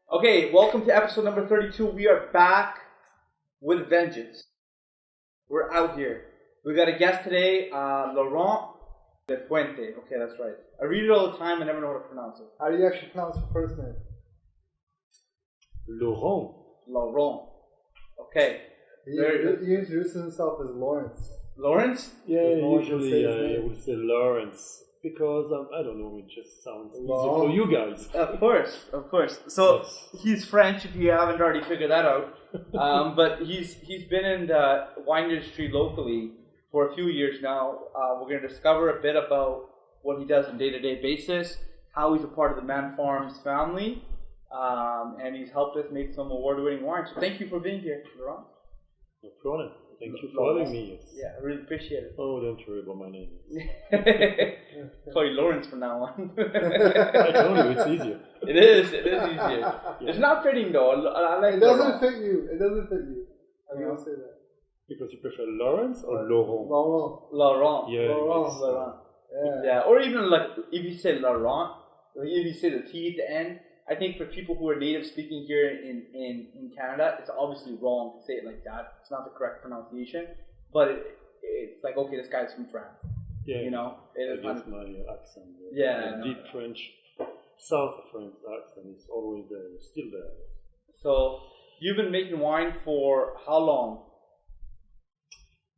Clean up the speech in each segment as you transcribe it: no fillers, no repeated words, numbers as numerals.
Okay, welcome to episode number 32. We are back with vengeance. We're out here. We got a guest today, Laurent de Fuente. Okay, that's right. I read it all the time. I never know how to pronounce it. How do you actually pronounce your first name? Laurent. Laurent. Okay. He introduces himself as Lawrence. Lawrence? Yeah, usually I would would say Lawrence because I don't know, it just sounds easier Laurent. for you guys. Of course. So Yes. he's French. If you haven't already figured that out, but he's been in the wine industry locally for a few years now. We're going to discover a bit about what he does on a day-to-day basis, how he's a part of the Maan Farms family, and he's helped us make some award-winning wines. So thank you for being here, Laurent. No problem. Thank you for having me. Yes. Yeah, I really appreciate it. Oh, don't worry about my name. Call you Lawrence from now on. I told you, it's easier. It is easier. Yeah. It's not fitting though. I like It doesn't Laurent. fit you. I'm going to say that. Because you prefer Lawrence or Laurent? Laurent. Laurent. Yeah, Laurent. Laurent. Yeah. Yeah, or even like if you say Laurent, or if you say the T at the end, I think for people who are native speaking here in Canada, it's obviously wrong to say it like that. It's not the correct pronunciation, but it's like, okay, this guy's from France. Yeah, You know, it is I kind guess of, my accent. Yeah, My deep French, South French accent is always there, still there. So you've been making wine for how long?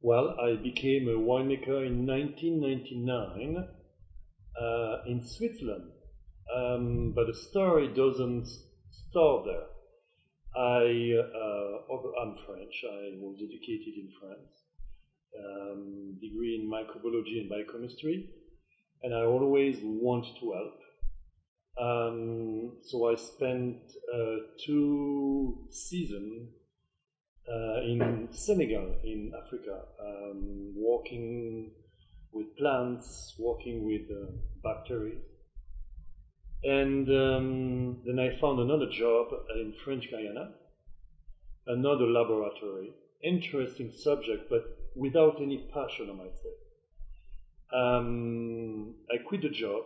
Well, I became a winemaker in 1999 in Switzerland. But the story doesn't start there. I'm French. I was educated in France, degree in microbiology and biochemistry, and I always wanted to help. So I spent 2 seasons in Senegal, in Africa, working with plants, working with bacteria. And then I found another job in French Guyana, another laboratory. Interesting subject, but without any passion, I might say. I quit the job,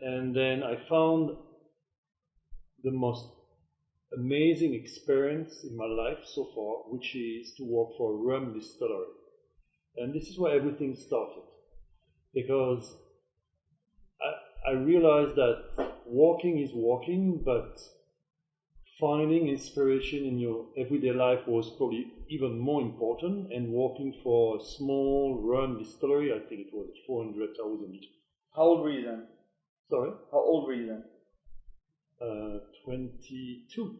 and then I found the most amazing experience in my life so far, which is to work for a rum distillery. And this is where everything started, because I realized that walking is walking, but finding inspiration in your everyday life was probably even more important. And working for a small rum distillery, I think it was 400,000 liters. How old were you then? Sorry? How old were you then? 22.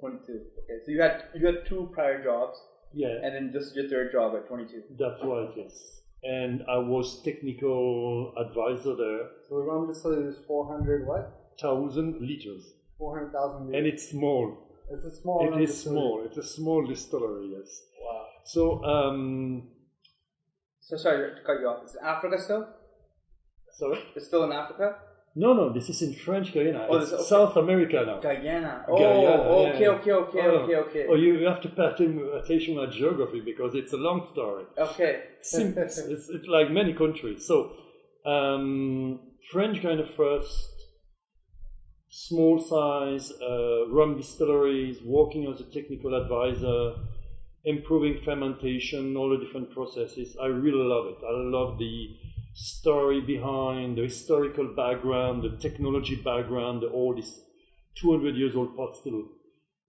22. Okay, so you had 2 prior jobs, Yeah, and then this is your 3rd job at 22. that's right, yes. And I was technical advisor there, So the rum distillery is 400 what? 1,000 liters. 400,000 liters. And it's small. It's a small rum It is distillery. small. It's a small distillery, yes. Wow. So, So sorry to cut you off. Is it Africa still? sorry? It's still in Africa? No, this is in French Guyana. Oh, It's okay. South America now. Guyana. Guyana, Oh, yeah. okay. Oh, you have to pay attention to geography because it's a long story. Okay. It's like many countries. So, French Guyana first, small size rum distilleries, working as a technical advisor, improving fermentation, all the different processes. I really love it. I love the story behind, the historical background, the technology background, all this 200 years old pot still.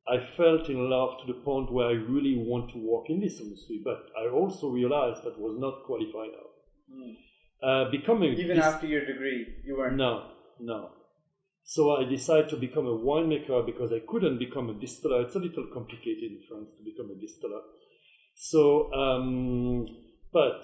I felt in love to the point where I really want to work in this industry, but I also realized that was not qualified out. Even after your degree, you weren't. No. So I decided to become a winemaker because I couldn't become a distiller. It's a little complicated in France to become a distiller. So, but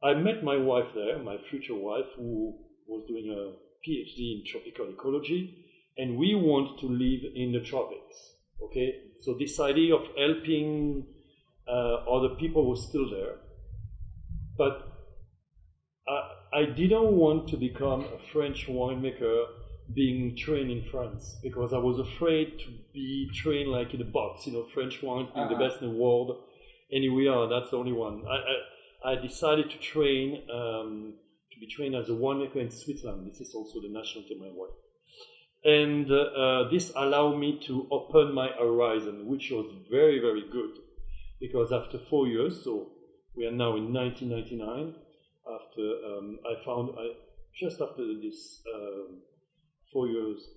I met my wife there, my future wife, who was doing a PhD in tropical ecology, and we want to live in the tropics. Okay, so this idea of helping other people was still there, but I didn't want to become a French winemaker being trained in France because I was afraid to be trained like in a box, French wines being the best in the world. And here we are, that's the only one. I decided to be trained as a winemaker in Switzerland. This is also the nationality of my wife. And this allowed me to open my horizon, which was very, very good. Because after 4 years, so we are now in 1999, just after this 4 years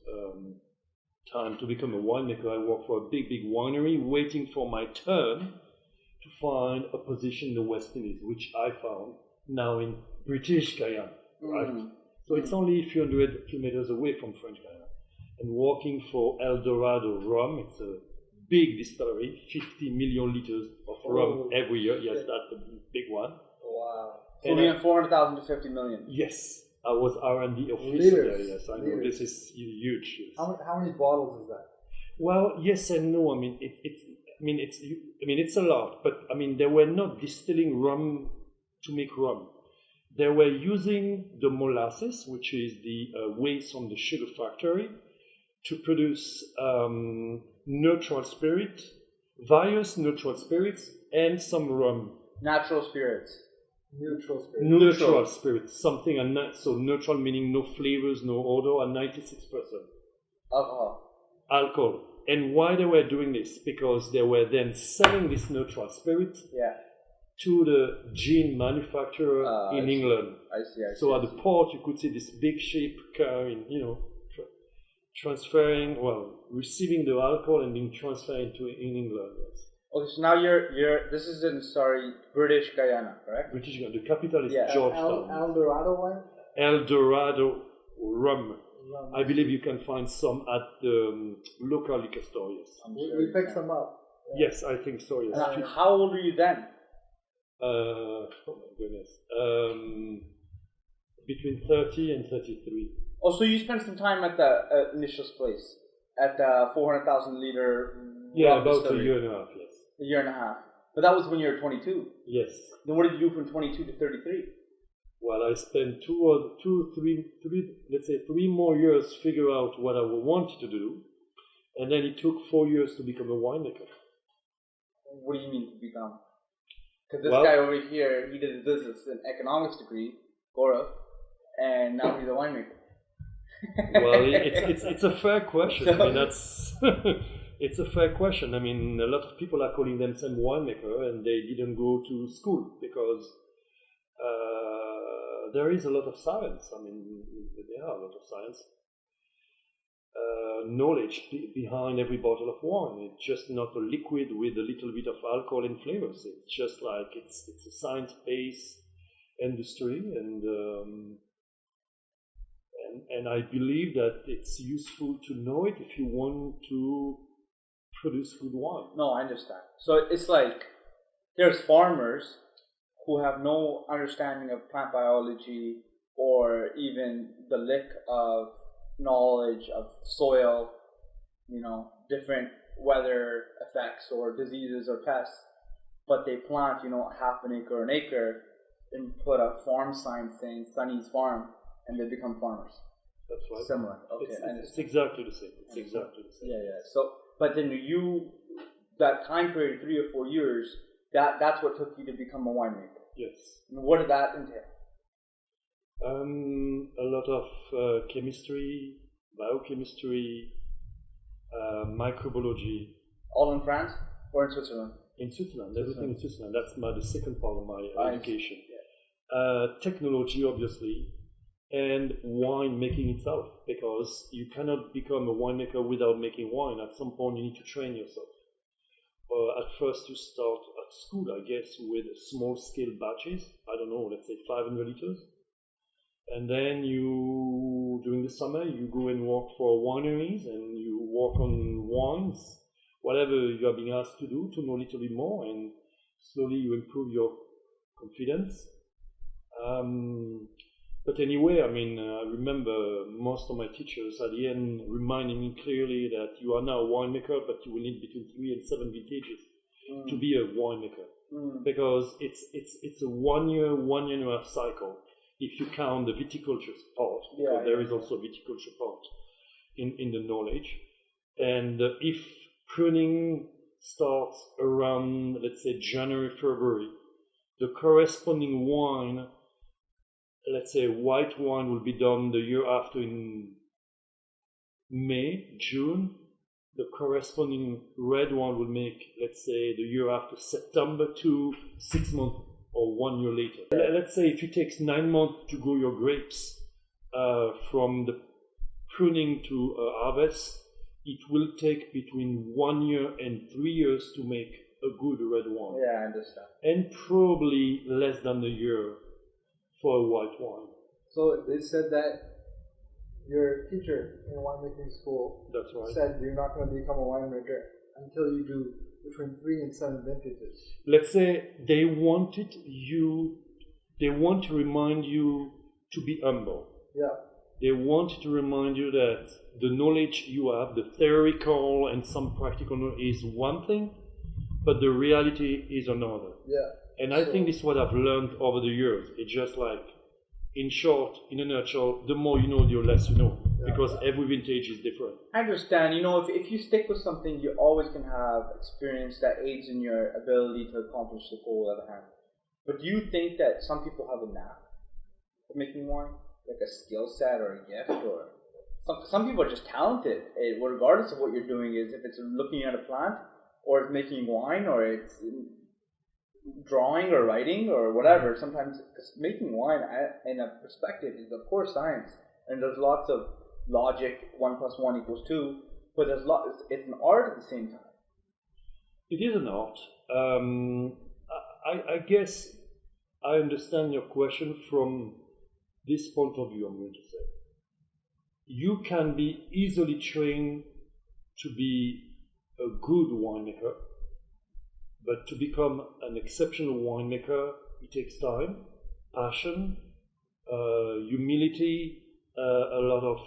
time to become a winemaker, I worked for a big, big winery, waiting for my turn to find a position in the West Indies, which I found now in British Guyana, right? So it's only a few hundred kilometers away from French Guyana. And working for El Dorado Rum, it's a big distillery, 50 million liters of rum every year. Yes, that's a big one. Wow. So we went 400,000 to 50 million. Yes, I was R&D officer there. Yes, I know. This is huge. Yes. How many bottles is that? Well, yes and no. I mean, it's a lot, but I mean, they were not distilling rum to make rum. They were using the molasses, which is the waste from the sugar factory, to produce neutral spirit, various neutral spirits, and some rum. Natural spirits. Neutral spirits. Something, so neutral meaning no flavors, no odor, and 96% alcohol. And why they were doing this? Because they were then selling this neutral spirit to the gin manufacturer in England. I see. So at the port, you could see this big ship carrying, receiving the alcohol and being transferred in England. Yes. Okay, so now this is in British Guyana, correct? British Guyana. The capital is Georgetown. El Dorado wine. El Dorado rum. I believe you can find some at the local liquor store. Yes. We picked some up. Yes, I think so. Yes. How old were you then? Oh my goodness. Between 30 and 33. Oh, so you spent some time at the initial place, at the 400,000 liter. Yeah, about a year and a half. Yes. A year and a half. But that was when you were 22. Yes. Then what did you do from 22 to 33? Well, I spent three more years figure out what I wanted to do, and then it took 4 years to become a winemaker. What do you mean to become? Because this guy over here, he did a business and economics degree, Gaurav, and now he's a winemaker. Well, it's a fair question. I mean, that's it's a fair question. I mean, a lot of people are calling themselves winemaker, and they didn't go to school because there is a lot of science. I mean, there are a lot of science. Knowledge behind every bottle of wine. It's just not a liquid with a little bit of alcohol and flavors. It's just like it's a science-based industry, and I believe that it's useful to know it if you want to produce good wine. No, I understand. So it's like there's farmers who have no understanding of plant biology or even the lick of knowledge of soil, different weather effects or diseases or pests, but they plant, half an acre or an acre and put a farm sign saying Sunny's Farm, and they become farmers. That's right. Similar. Okay, it's exactly the same. It's exactly the same. Yeah. So, but then that time period, 3 or 4 years, that's what took you to become a winemaker. Yes. And what did that entail? A lot of chemistry, biochemistry, microbiology. All in France or in Switzerland? In Switzerland, everything in Switzerland. That's the second part of my education. Yeah. Technology, obviously, and wine making itself, because you cannot become a winemaker without making wine. At some point, you need to train yourself. At first, you start at school, I guess, with small-scale batches. I don't know, let's say 500 liters. And then during the summer, you go and work for wineries and you work on wines, whatever you are being asked to do, to know a little bit more, and slowly you improve your confidence. But anyway, I mean, I remember most of my teachers at the end reminding me clearly that you are now a winemaker, but you will need between 3 and 7 vintages to be a winemaker, because it's a 1 year, 1 year and a half cycle. If you count the viticulture part, because there is also a viticulture part in the knowledge. And if pruning starts around, let's say, January, February, the corresponding wine, let's say white wine, will be done the year after in May, June. The corresponding red one will make, let's say, the year after September to 6 months or 1 year later. Let's say if it takes 9 months to grow your grapes from the pruning to harvest, it will take between 1 year and 3 years to make a good red wine. Yeah, I understand. And probably less than a year for a white wine. So they said that your teacher in winemaking school That's right. said you're not going to become a winemaker until you do between 3 and 7 vintages. Let's say they want to remind you to be humble. Yeah. They want to remind you that the knowledge you have, the theoretical and some practical knowledge is one thing, but the reality is another. Yeah. And I think this is what I've learned over the years. It's just like, in short, in a nutshell, the more you know, the less you know, because every vintage is different. I understand. You know, if you stick with something, you always can have experience that aids in your ability to accomplish the goal at hand. But do you think that some people have a knack for making wine, like a skill set or a gift, or some people are just talented, regardless of what you're doing is, if it's looking at a plant, or it's making wine, or it's drawing or writing or whatever. Sometimes, because making wine in a perspective is of course science, and there's lots of logic, 1 + 1 = 2, but it's an art at the same time. It is an art. I guess I understand your question from this point of view, I'm going to say. You can be easily trained to be a good winemaker, but to become an exceptional winemaker, it takes time, passion, humility, a lot of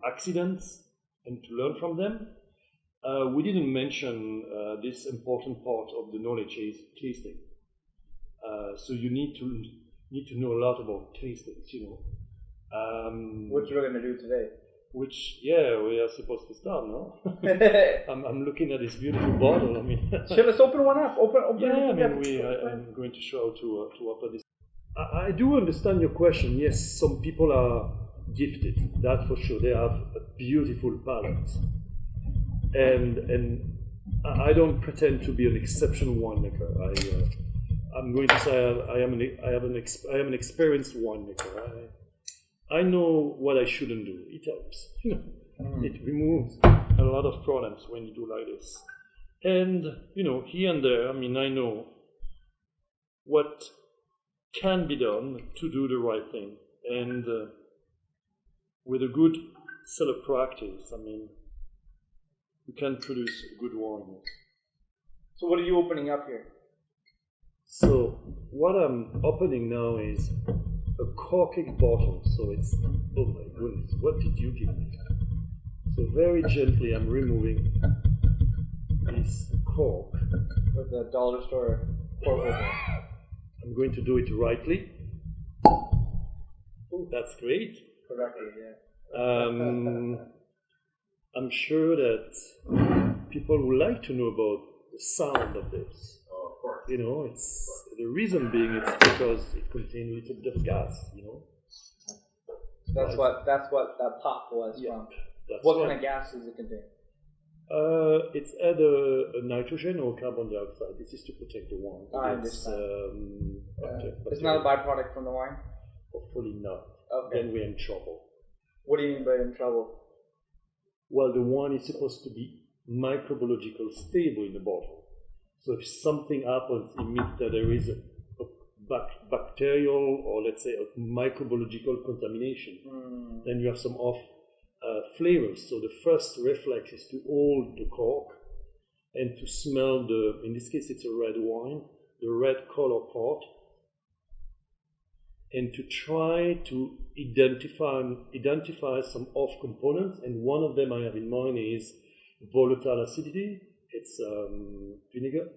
accidents, and to learn from them. We didn't mention this important part of the knowledge is tasting. So you need to know a lot about tastings, you know. Which we're going to do today. Which, yeah, we are supposed to start, no? I'm looking at this beautiful bottle. I mean, sure, let's open one up. Open. Yeah, I mean, I'm going to show to offer this. I do understand your question. Yes, some people are gifted. That for sure. They have a beautiful palate, and I don't pretend to be an exceptional winemaker. I'm going to say I am an experienced winemaker. I know what I shouldn't do. It helps. It removes a lot of problems when you do like this. And, here and there, I mean, I know what can be done to do the right thing. And with a good cellar practice, I mean, you can produce good wine. So what are you opening up here? So what I'm opening now is a corking bottle, so it's, oh my goodness, what did you give me? So very gently I'm removing this cork. With the dollar store cork opener. I'm going to do it rightly. Oh, that's great. Correctly, yeah. I'm sure that people would like to know about the sound of this. It's the reason being it's because it contains a little bit of gas, That's what that pop was from. What kind of gas does it contain? It's either a nitrogen or carbon dioxide. This is to protect the wine. I understand. It's not a byproduct from the wine? Hopefully not. Okay. Then we're in trouble. What do you mean by in trouble? Well, the wine is supposed to be microbiological stable in the bottle. So if something happens, it means that there is a bacterial or let's say a microbiological contamination. Then you have some off flavors. So the first reflex is to hold the cork and to smell in this case it's a red wine, the red color part, and to try to identify some off components. And one of them I have in mind is volatile acidity. It's vinegar.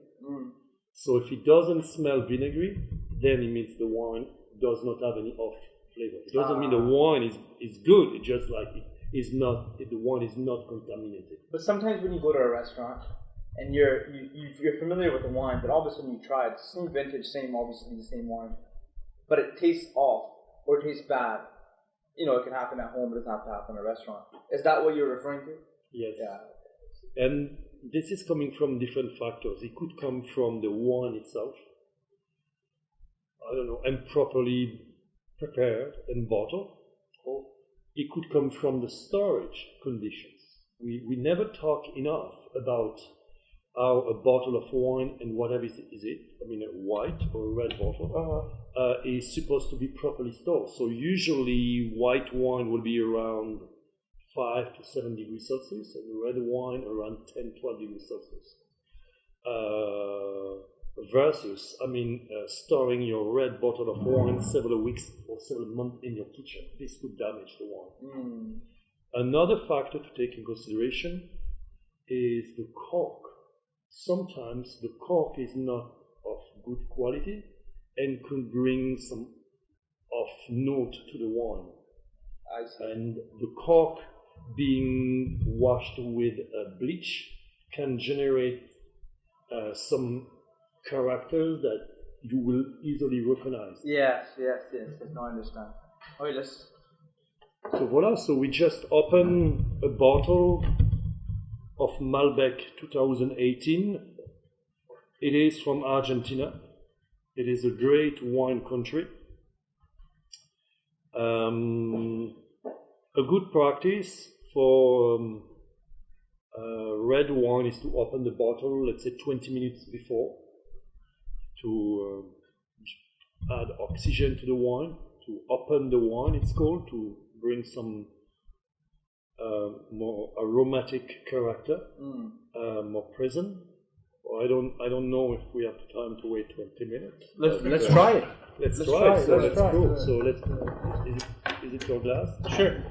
So if it doesn't smell vinegary, then it means the wine does not have any off flavor. It doesn't mean the wine is good. It's just like the wine is not contaminated. But sometimes when you go to a restaurant and you're familiar with the wine, but all of a sudden you try it, same vintage, obviously the same wine, but it tastes off or it tastes bad. you know, it can happen at home, it doesn't have to happen in a restaurant. Is that what you're referring to? Yes. Yeah. And this is coming from different factors. It could come from the wine itself, I don't know, and properly prepared and bottled. Cool. It could come from the storage conditions. We never talk enough about how a bottle of wine and whatever is it, I mean a white or a red bottle, is supposed to be properly stored. So usually white wine will be around 5 to 7 degrees Celsius and red wine around 10, 12 degrees Celsius. Versus, storing your red bottle of wine several weeks or several months in your kitchen. This could damage the wine. Another factor to take in consideration is the cork. Sometimes the cork is not of good quality and could bring some off note to the wine. I see. And the cork being washed with bleach can generate some characters that you will easily recognize. Yes. No, I understand. Okay, let's. So voila, so we just opened a bottle of Malbec 2018. It is from Argentina. It is a great wine country. A good practice for red wine is to open the bottle, let's say 20 minutes before, to add oxygen to the wine, to open the wine, it's called, to bring some more aromatic character, more present. I don't know if we have time to wait 20 minutes. Let's try it. Let's try it. So let's try go. it. So is it your glass? Sure.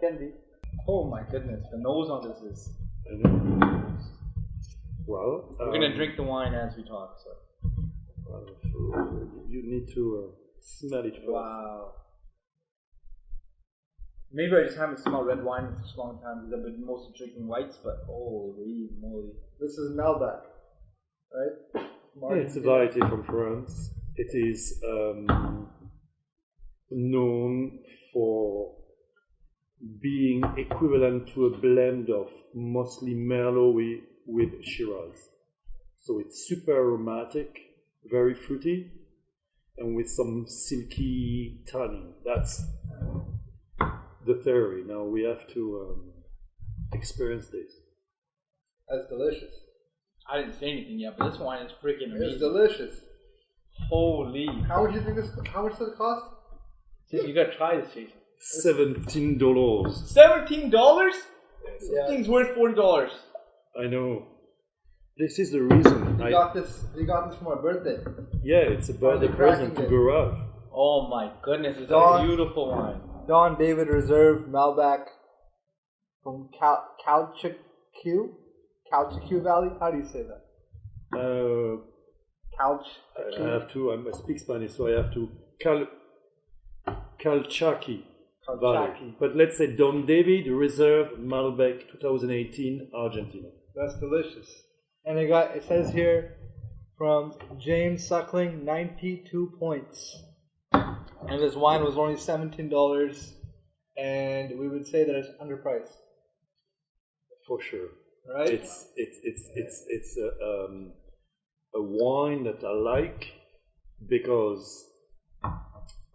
Can be. Oh my goodness, the nose on this is. I know. Well, we're gonna drink the wine as we talk. So. You need to smell it first. Wow. Maybe I just haven't smelled red wine in such a long time because I've been mostly drinking whites, but holy moly. This is Malbec, right? Yeah, it's a variety from France. It is known for being equivalent to a blend of mostly Merlot with Shiraz. So it's super aromatic, very fruity, and with some silky tannin. That's the theory. Now we have to experience this. That's delicious. I didn't say anything yet, but this wine is freaking amazing. It's delicious. Holy. How much does it cost? You gotta try this, Jason. $17. $17? This thing's worth $40. I know. This is the reason. You got this for my birthday. Yeah, it's a birthday present to Gaurav. Oh my goodness, it's a beautiful wine. Don David Reserve Malbec from Calchiqueu Valley. How do you say that? I have to. I speak Spanish, so I have to. Calchaquí Valley. But let's say Don David Reserve Malbec 2018 Argentina. That's delicious. And it says here from James Suckling, 92 points. And this wine was only $17, and we would say that it's underpriced. For sure, right? It's a wine that I like because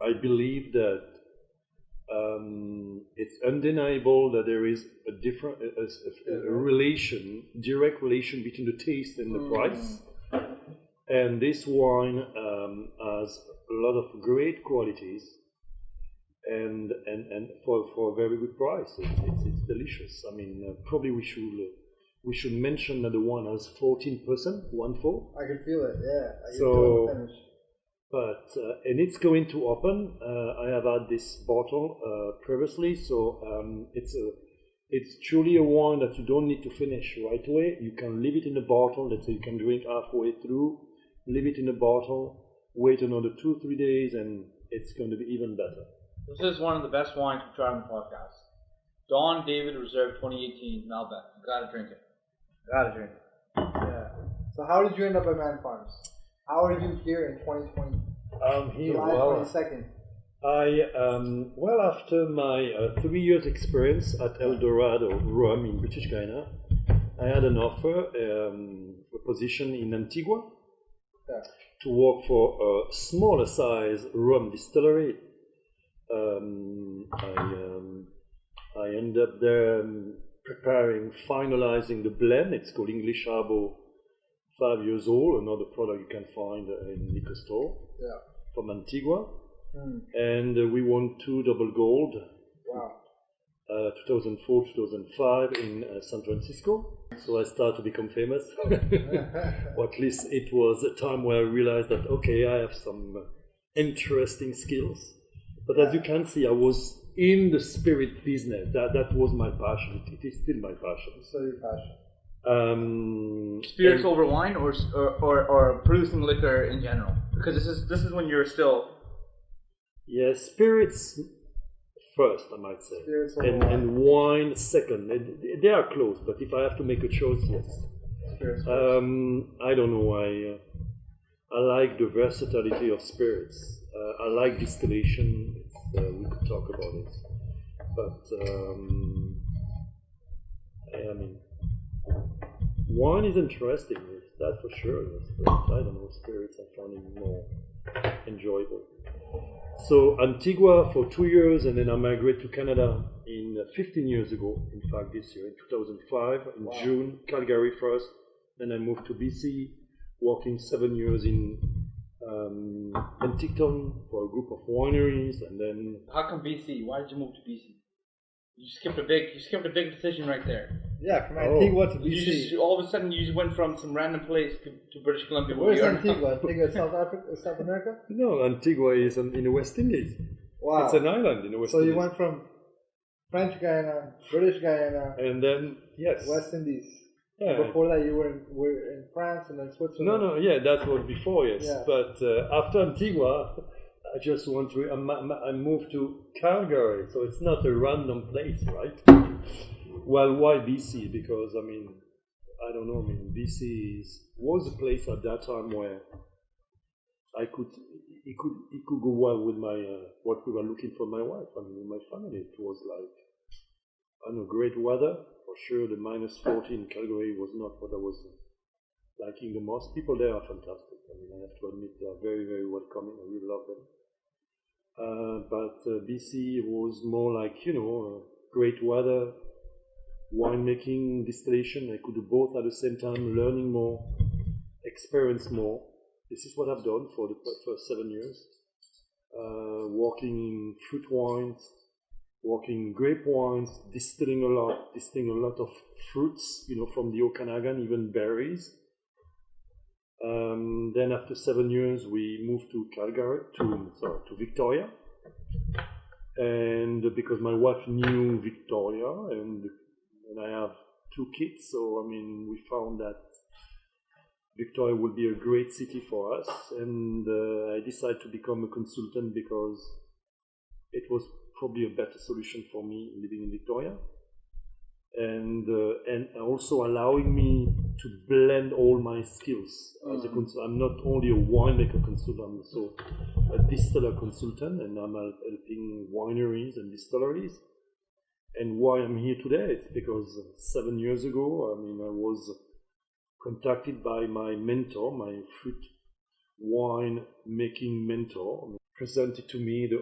I believe that it's undeniable that there is a different direct relation between the taste and the price. And this wine has a lot of great qualities, and for a very good price. It's delicious. I mean, probably we should mention that the wine has 14%, 1/4. I can feel it. Yeah. I can so, feel the finish. But and it's going to open. I have had this bottle previously, so it's truly a wine that you don't need to finish right away. You can leave it in the bottle. Let's say you can drink halfway through, leave it in the bottle, wait another 2-3 days, and it's going to be even better. This is one of the best wines we've tried on the podcast. Don David Reserve 2018 Malbec. You gotta drink it. Yeah. So how did you end up at Maan Farms? How are you here in 2020? I'm here. July 22nd. Well, after my 3 years experience at El Dorado Rum in British Guiana, I had an offer, a position in Antigua, to work for a smaller size rum distillery. I ended up there finalizing the blend. It's called English Harbour 5 years old, another product you can find in liquor store from Antigua. And we won 2 double gold. Wow. 2004, 2005 in San Francisco. So I started to become famous. Or at least it was a time where I realized that, okay, I have some interesting skills. But as you can see, I was in the spirit business. That was my passion. It is still my passion. So your passion. Spirits over wine, or producing liquor in general? Because this is when you're still. Yeah, spirits first, I might say, and wine second. They are close, but if I have to make a choice, yes. I don't know why. I like the versatility of spirits. I like distillation. We could talk about it, but I mean, wine is interesting. That for sure. Yes, but I don't know, spirits. I find it more enjoyable. So Antigua for 2 years, and then I migrated to Canada in 15 years ago. In fact, this year in 2005, in June, Calgary first. Then I moved to BC, working 7 years in Penticton for a group of wineries, and then. How come BC? Why did you move to BC? You skipped a big decision right there. Yeah, from Antigua to BC. All of a sudden, you just went from some random place to British Columbia. Where's Antigua? Antigua, South Africa, South America? No, Antigua is in the West Indies. Wow. It's an island in the West Indies. So you went from French Guiana, British Guiana, and then West Indies. Yeah. Before that, you were in France and then Switzerland. No, yeah, that was before, yes. Yeah. But after Antigua, I just want to. I moved to Calgary, so it's not a random place, right? Well, why BC? Because I mean, I don't know. I mean, BC was a place at that time where it could go well with my what we were looking for my wife. I mean, with my family, it was like I don't know, great weather for sure. The -40 in Calgary was not what I was liking the most. People there are fantastic. I mean, I have to admit they are very, very welcoming. I really love them. But BC was more like, great weather, winemaking, distillation. I could do both at the same time, learning more, experience more. This is what I've done for the first 7 years. Working in fruit wines, working in grape wines, distilling a lot of fruits, from the Okanagan, even berries. Then after 7 years, we moved to to Victoria, and because my wife knew Victoria, and I have 2 kids, so I mean we found that Victoria would be a great city for us, and I decided to become a consultant because it was probably a better solution for me living in Victoria. And also allowing me to blend all my skills as a consultant. I'm not only a winemaker consultant, I'm also a distiller consultant, and I'm helping wineries and distilleries. And why I'm here today, it's because 7 years ago, I mean, I was contacted by my mentor, my fruit wine making mentor, presented to me the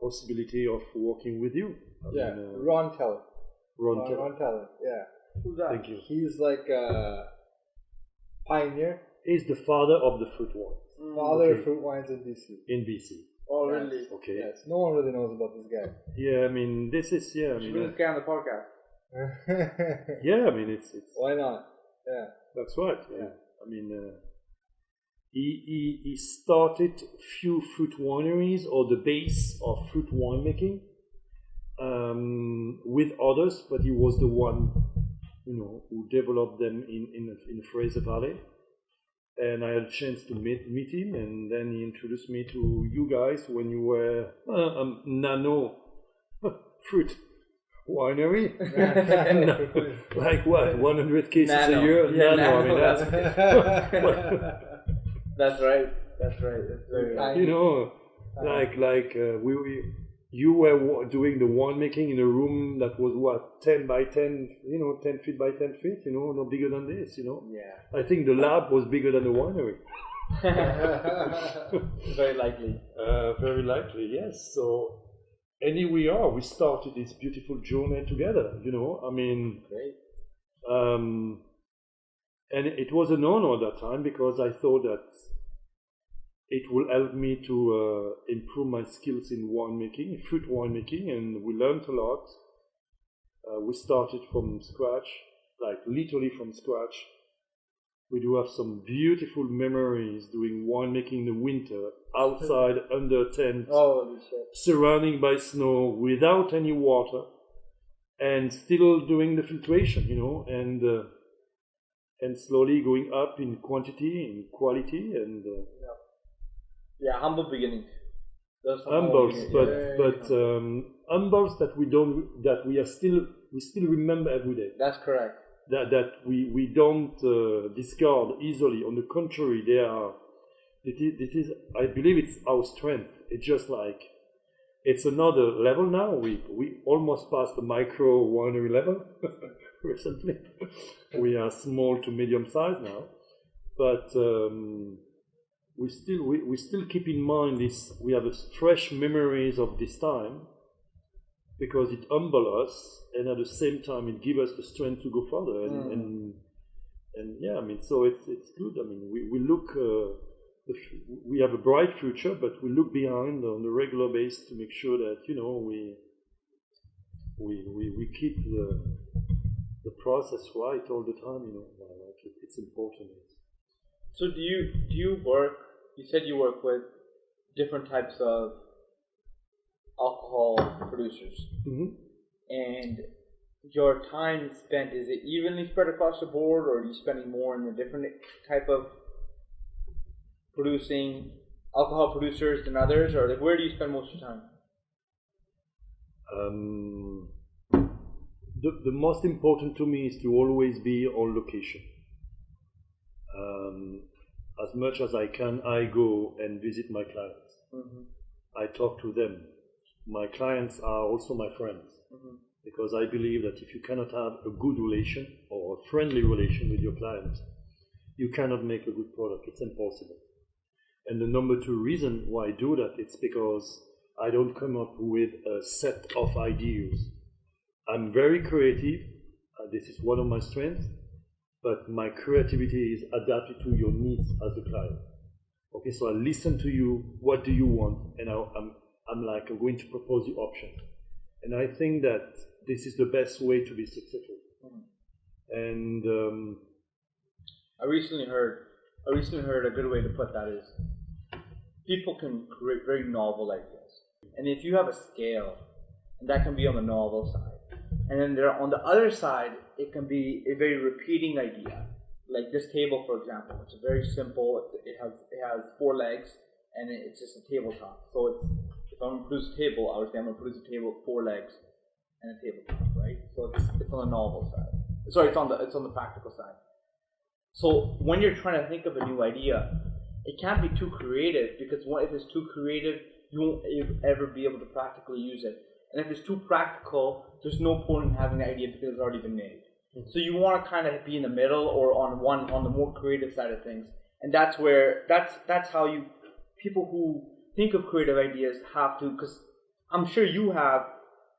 possibility of working with you. Ron Teller. Ron Teller, yeah. Who's that? Thank you. He's like a pioneer. He's the father of the fruit wine. Father of fruit wines in BC. In BC. Oh, really? Okay. Yes. No one really knows about this guy. Yeah, I mean, this is, Should bring this guy on the podcast. Yeah, I mean, it's. Why not? Yeah. That's right. Yeah. I mean, he started few fruit wineries, or the base of fruit winemaking, with others, but he was the one, who developed them in the Fraser Valley. And I had a chance to meet him, and then he introduced me to you guys when you were nano fruit winery. Like what, 100 cases a year? Yeah, nano. I mean, that's right. That's right. That's very you know, You were doing the winemaking in a room that was what, 10 by 10, 10 feet by 10 feet, no bigger than this, Yeah. I think the lab was bigger than the winery. Very likely. Very likely, yes. So, and here we are. We started this beautiful journey together, Great. And it was an honor at that time because I thought that it will help me to improve my skills in winemaking, fruit winemaking, and we learned a lot. We started from scratch, like literally from scratch. We do have some beautiful memories doing winemaking in the winter, outside under tent, surrounded by snow, without any water, and still doing the filtration, and slowly going up in quantity, in quality, and humble beginnings. Humbles, but humbles that we still remember every day. That's correct. That we don't discard easily. On the contrary, it is I believe it's our strength. It's just like it's another level now. We almost passed the micro winery level recently. We are small to medium size now, but we still keep in mind this. We have fresh memories of this time, because it humbles us, and at the same time it gives us the strength to go further. And so it's good. We look, we have a bright future, but we look behind on a regular basis to make sure that we keep the process right all the time. It's important. So do you work? You said you work with different types of alcohol producers, and your time spent, is it evenly spread across the board, or are you spending more in a different type of producing alcohol producers than others, or where do you spend most of your time? The most important to me is to always be on location. As much as I can, I go and visit my clients. I talk to them. My clients are also my friends, because I believe that if you cannot have a good relation or a friendly relation with your clients, you cannot make a good product. It's impossible. And the number two reason why I do that, it's because I don't come up with a set of ideas. I'm very creative. This is one of my strengths, but my creativity is adapted to your needs as a client. Okay, so I listen to you. What do you want? And I'm going to propose you options. And I think that this is the best way to be successful. And I recently heard a good way to put that is, people can create very novel ideas, and if you have a scale, and that can be on the novel side, and then there on the other side, it can be a very repeating idea. Like this table, for example, it's very simple. It has 4 legs, and it's just a tabletop. So if I'm going to produce a table, I would say I'm going to produce a table with 4 legs and a tabletop, right? So it's on the novel side. Sorry, it's on the practical side. So when you're trying to think of a new idea, it can't be too creative, because if it's too creative, you won't ever be able to practically use it. And if it's too practical, there's no point in having the idea because it's already been made. So you want to kind of be in the middle, or on the more creative side of things. And that's how people who think of creative ideas have to, because I'm sure you have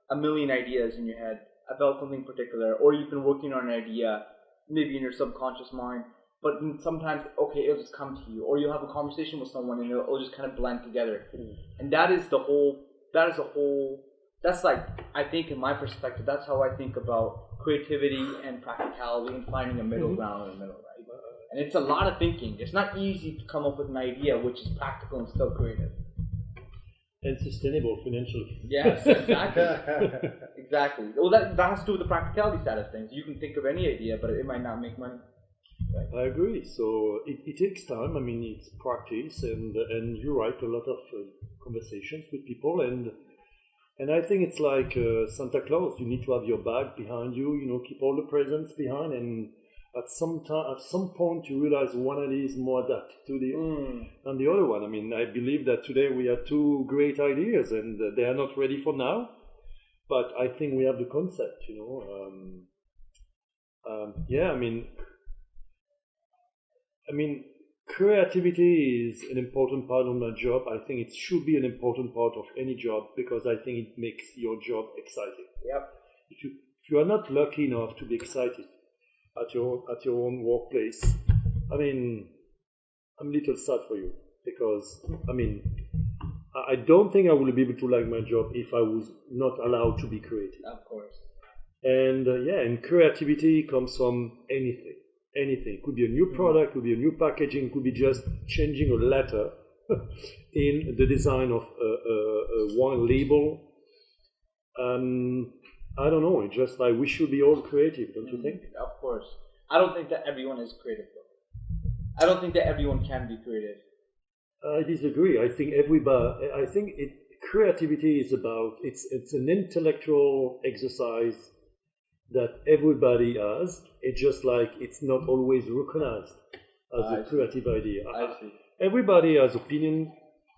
a million ideas in your head about something particular, or you've been working on an idea maybe in your subconscious mind, but sometimes, it'll just come to you, or you'll have a conversation with someone and it'll just kind of blend together. And that's like, I think in my perspective, that's how I think about creativity and practicality and finding a middle ground in the middle, right? And it's a lot of thinking. It's not easy to come up with an idea which is practical and still creative. And sustainable financially. Yes, exactly. Exactly. Well, that has to do with the practicality side of things. You can think of any idea, but it might not make money. Right? I agree. So it takes time. It's practice, and you're right, a lot of conversations with people, and I think it's like Santa Claus. You need to have your bag behind you, keep all the presents behind, and at some point you realize one idea is more adapted to than the other one. I mean, I believe that today we have two great ideas and they are not ready for now, but I think we have the concept, you know. I mean, creativity is an important part of my job. I think it should be an important part of any job because I think it makes your job exciting. Yep. If you are not lucky enough to be excited at your own workplace, I mean, I'm a little sad for you because I mean, I don't think I would be able to like my job if I was not allowed to be creative. Of course. And and creativity comes from anything. Anything. It could be a new product, could be a new packaging, could be just changing a letter in the design of a wine label. I don't know. It's just like we should be all creative, don't you think? Of course. I don't think that everyone is creative, though. I don't think that everyone can be creative. I disagree. I think creativity is about it's an intellectual exercise that everybody has. It's just like it's not always recognized as a creative idea. I see. Everybody has opinion.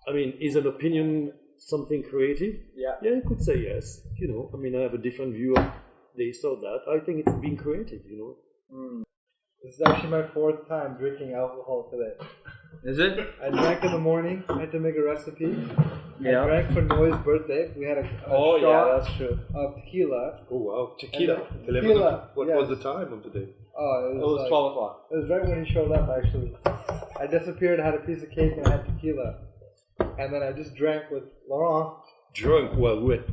I mean, is an opinion something creative? Yeah. Yeah, you could say yes. You know, I mean, I have a different view of this or that. I think it's being creative, you know. This is actually my 4th time drinking alcohol today. Is it? I drank in the morning. I had to make a recipe. Yeah. I drank for Noy's birthday. We had a Oh, shot yeah, that's true. of tequila. Oh wow, tequila. Tequila. What yes. was the time of the day? Oh, It was 12 o'clock. It was right when he showed up, actually. I disappeared, I had a piece of cake, and I had tequila. And then I just drank with Laurent. Drunk while we're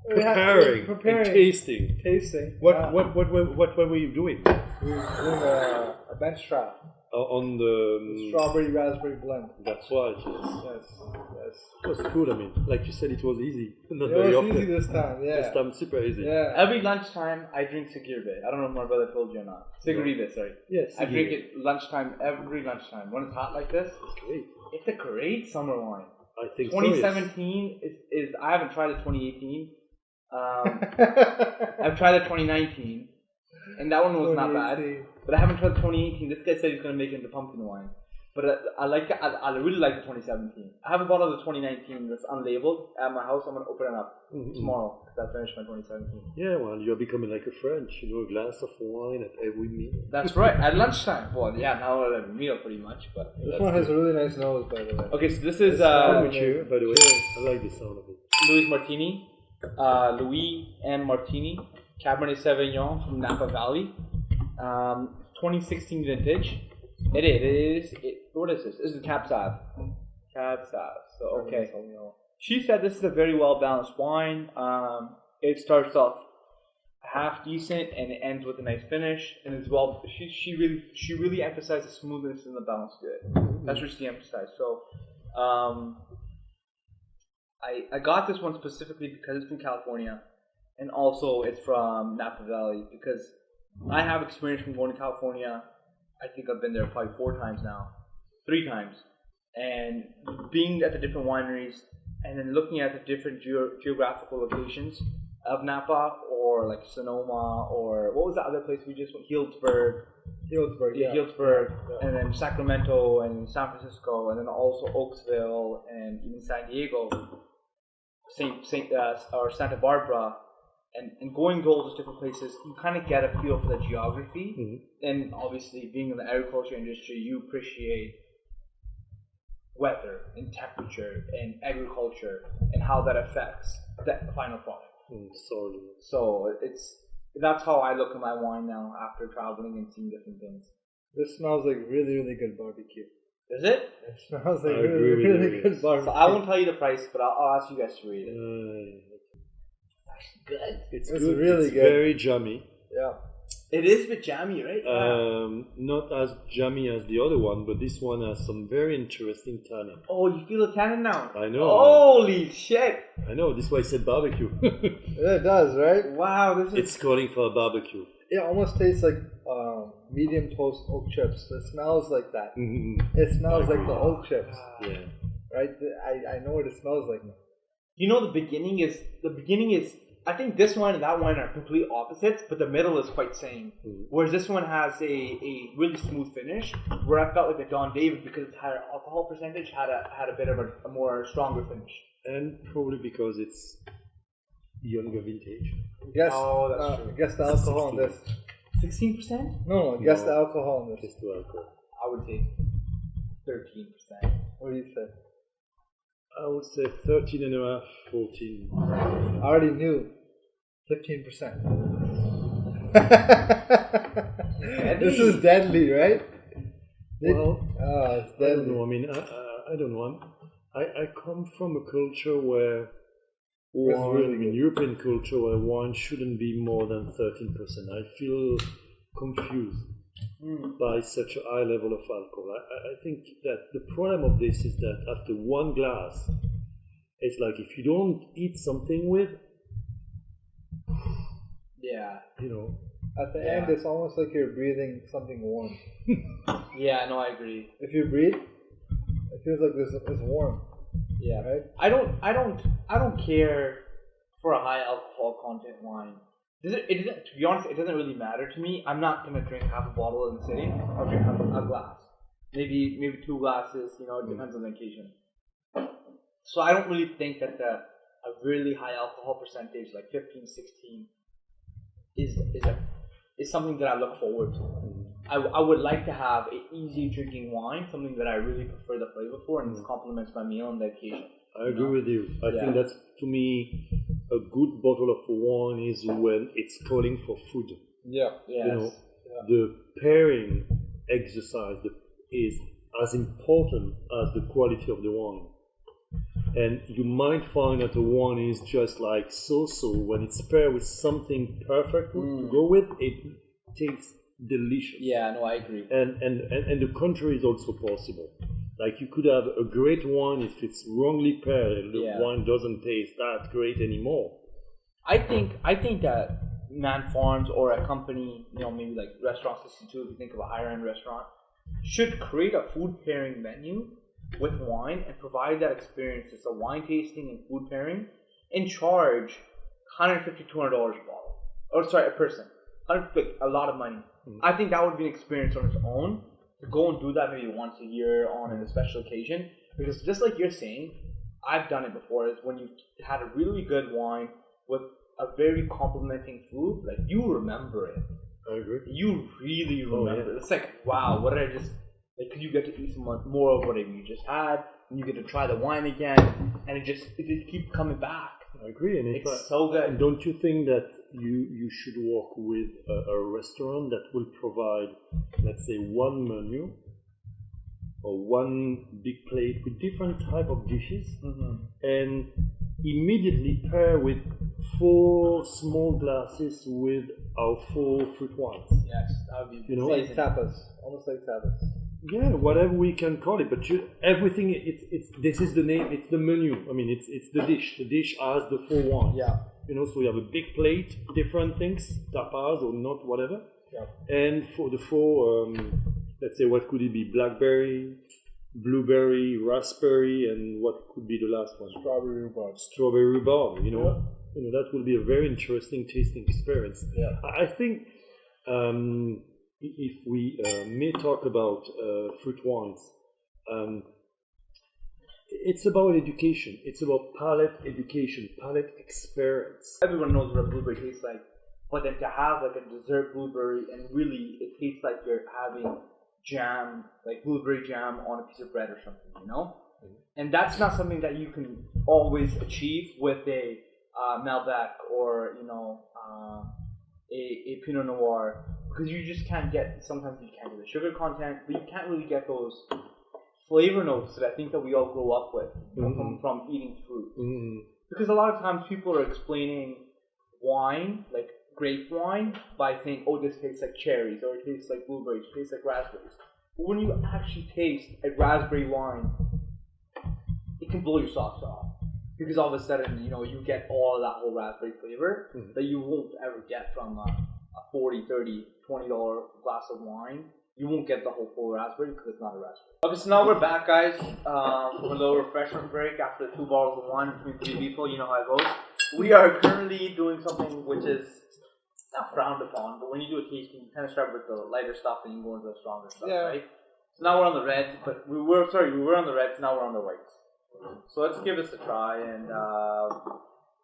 Preparing. and tasting. Tasting. What were you doing? We were doing a bench trial. On the Strawberry raspberry blend. That's right. Yes. It was cool. I mean, like you said, it was easy. Not It very was often. easy this time, yeah. This time, super easy. Yeah. Every lunchtime, I drink Sigirbe. I don't know if my brother told you or not. Sigiribe, sorry. Yes. I drink it lunchtime, every lunchtime. When it's hot like this, It's great. it's a great summer wine. I think 2017 is I haven't tried it 2018. I've tried it 2019, and that one was not bad. But I haven't tried 2018. This guy said he's going to make it into pumpkin wine. But I really like the 2017. I have a bottle of the 2019 that's unlabeled at my house. I'm going to open it up tomorrow because I finished my 2017. Yeah, well, you're becoming like a French. You know, a glass of wine at every meal. That's right, at lunchtime. Well, yeah, now at every meal pretty much. But This one has a really nice nose, by the way. okay, so this is Cheers, by the way. I like the sound of it. Louis Martini, Louis and Martini, Cabernet Sauvignon from Napa Valley, 2016 vintage. It is. What is this? This is Cab Sauv. Cab Sauv. So okay. She said this is a very well balanced wine. It starts off half decent and it ends with a nice finish. And as well, she really emphasized the smoothness and the balance to it. That's what she emphasized. So, I got this one specifically because it's from California, and also it's from Napa Valley because I have experience from going to California. I think I've been there probably 3 times, and being at the different wineries and then looking at the different geographical locations of Napa, or like Sonoma, or what was the other place we just went? Healdsburg, and then Sacramento and San Francisco, and then also Oaksville and even San Diego, or Santa Barbara. And going to all those different places, you kind of get a feel for the geography. And obviously, being in the agriculture industry, you appreciate weather and temperature and agriculture and how that affects the final product. So that's how I look at my wine now after traveling and seeing different things. This smells like really, really good barbecue. Is it? It smells like really good barbecue. So I won't tell you the price, but I'll ask you guys to read it. Good. It's good. Really good. It's very jammy. Yeah. It is a bit jammy, right? Not as jammy as the other one, but this one has some very interesting tannin. Oh, you feel the tannin now? I know. Holy shit! I know. This is why I said barbecue. Yeah, it does, right? Wow, It's calling for a barbecue. It almost tastes like medium toast oak chips. It smells like that. It smells like the oak chips. Yeah. Right? I know what it smells like now. You know, the beginning is I think this one and that one are complete opposites, but the middle is quite same. Whereas this one has a really smooth finish, where I felt like the Don David, because it's higher alcohol percentage, had a bit of a more stronger finish. And probably because it's younger vintage. Guess, Oh, that's true. guess the alcohol in this. 16%? No, guess the No. alcohol in this. Just to alcohol. I would say 13%. What do you say? I would say 13 and a half, 14. I already knew. 15%. This is deadly, right? Well, it's I don't deadly. know. I mean, I don't know. I come from a culture where wine, really I mean, good. European culture where wine shouldn't be more than 13%. I feel confused by such a high level of alcohol. I think that the problem of this is that after one glass, it's like if you don't eat something with, Yeah. you know, At the Yeah. end, it's almost like you're breathing something warm. Yeah, no, I agree. If you breathe, it feels like it's warm, Yeah. right? I don't care for a high alcohol content wine. It doesn't, to be honest, it doesn't really matter to me. I'm not gonna drink half a bottle in the city. I'll drink a glass, maybe 2 glasses. You know, it depends on the occasion. So I don't really think that a really high alcohol percentage, like 15, 16, is something that I look forward to. I would like to have an easy drinking wine, something that I really prefer the flavor for, and this complements my meal and the occasion. I agree with you. I Yeah. think that's, to me, a good bottle of wine is when it's calling for food. Yeah. Yes. You know, the pairing exercise is as important as the quality of the wine. And you might find that the wine is just like so-so. When it's paired with something perfect to go with, it tastes delicious. Yeah, no, I agree. And the contrary is also possible. Like you could have a great wine if it's wrongly paired and the wine doesn't taste that great anymore. I think that Maan Farms or a company, you know, maybe like Restaurant 62, if you think of a higher end restaurant, should create a food pairing menu with wine and provide that experience. It's a wine tasting and food pairing, and charge $150, $200 a bottle, or sorry, a person. A lot of money. I think that would be an experience on its own. To go and do that maybe once a year on a special occasion, because just like you're saying, I've done it before. Is when you've had a really good wine with a very complimenting food, like you remember it. I agree. You really remember it. It's like, wow, what did I just, like, you get to eat some more of whatever you just had, and you get to try the wine again, and it just keeps coming back. I agree. And It's so good. And don't you think that you should work with a restaurant that will provide, let's say, one menu or one big plate with different type of dishes, and immediately pair with 4 small glasses with our 4 fruit wines. Yes, that would be, You know, It's like tapas. Almost like tapas. yeah, whatever we can call it, but everything. It's this is the name. It's the menu. I mean, it's the dish. The dish has the 4 wines. Yeah. You know, so we have a big plate, different things, tapas or not, whatever. Yeah. And for the 4, let's say, what could it be? Blackberry, blueberry, raspberry, and what could be the last one? Strawberry rhubarb. Strawberry rhubarb. You know, that will be a very interesting tasting experience. Yeah. I think if we may talk about fruit wines, it's about education. It's about palate education, palate experience. Everyone knows what a blueberry tastes like, but then to have like a dessert blueberry and really it tastes like you're having jam, like blueberry jam on a piece of bread or something, you know? And that's not something that you can always achieve with a Malbec or, you know, a Pinot Noir, because you just can't get, sometimes you can't get the sugar content, but you can't really get those flavor notes that I think that we all grow up with from eating fruit. Because a lot of times people are explaining wine, like grape wine, by saying, oh, this tastes like cherries, or it tastes like blueberries, it tastes like raspberries. But when you actually taste a raspberry wine, it can blow your socks off. Because all of a sudden, you know, you get all of that whole raspberry flavor that you won't ever get from a $40, $30, $20 glass of wine. You won't get the whole full raspberry because it's not a raspberry. Okay, so now we're back, guys, from a little refreshment break after 2 bottles of wine between 3 people. You know how it goes. we are currently doing something which is not frowned upon, but when you do a tasting, you kind of start with the lighter stuff and you go into the stronger stuff, right? So now we're on the reds, but we were on the reds, now we're on the whites. So let's give this a try, and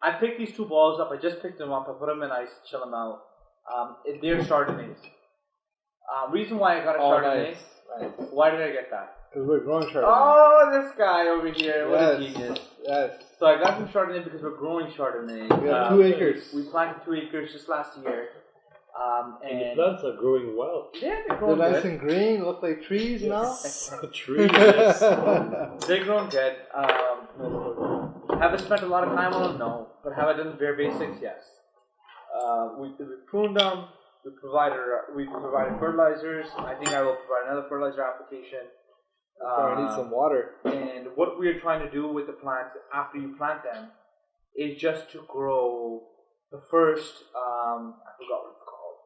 I picked these two balls up, I just picked them up, I put them in ice, chill them out. They're Chardonnays. Reason why I got a Chardonnay, Nice. why did I get that? Because we're growing Chardonnay. Oh, this guy over here, what a genius. Yes. So I got some Chardonnay because we're growing Chardonnay. We have 2 acres. We planted 2 acres just last year. And the plants are growing well. Yeah, they're They're growing nice good. and green, look like trees Trees, yes. They're growing good. Have I spent a lot of time on them? No. But have I done the bare basics? Yes. We pruned them. We provided fertilizers. I think I will provide another fertilizer application. Probably need some water. And what we're trying to do with the plants after you plant them is just to grow the first, I forgot what it's called,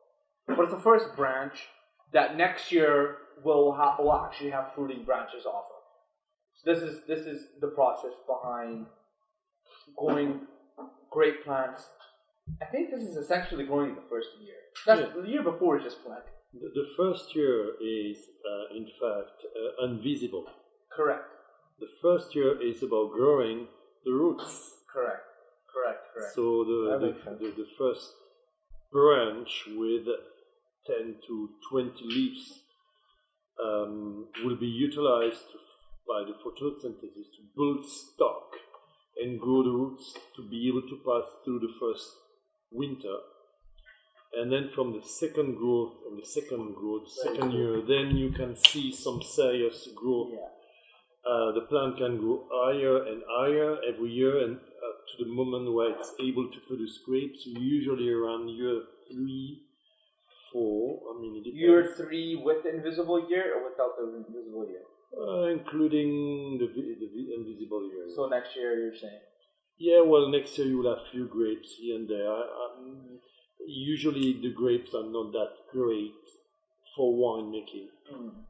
but it's the first branch that next year will actually have fruiting branches off of. So this is the process behind growing grape plants. I think this is essentially growing the first year. The year before is just planting. The first year is, in fact, invisible. Correct. The first year is about growing the roots. Correct. So the first branch with 10 to 20 leaves will be utilized by the photosynthesis to build stock and grow the roots to be able to pass through the first winter. And then from the second year, then you can see some serious growth. Yeah. The plant can grow higher and higher every year, and to the moment where it's able to produce grapes, usually around year 3, 4. I mean, it depends. Year 3 with the invisible year or without the invisible year? Including the invisible year. So next year, you're saying? Yeah, well, next year you will have few grapes here and there. Usually the grapes are not that great for winemaking.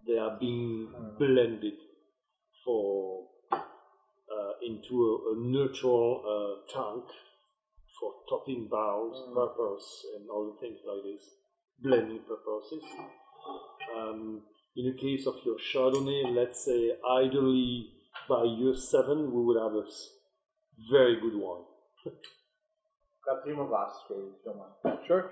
They are being blended for into a neutral tank for topping barrels, purpose, and all the things like this, blending purposes. In the case of your Chardonnay, let's say ideally by year 7 we will have a very good wine. Got 3 more glasses for you, if you don't mind. Sure.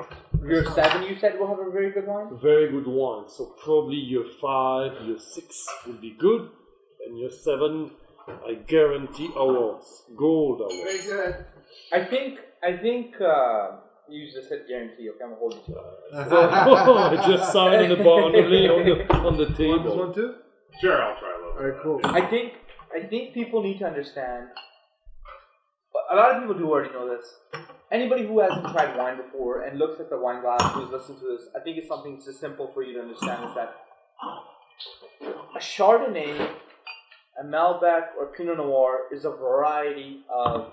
Year 7, you said we'll have a very good wine? Very good wine. So probably year 5, year 6 will be good, and year 7, I guarantee awards, gold awards. Very good. I think you just said guarantee. Okay, I'm holding you. I just signed on the bottom on the table. Want this one too? Sure, I'll try a little. Alright, cool. I think people need to understand. A lot of people do already know this. Anybody who hasn't tried wine before and looks at the wine glass, who's listening to this, I think it's something just simple for you to understand is that a Chardonnay, a Malbec, or Pinot Noir is a variety of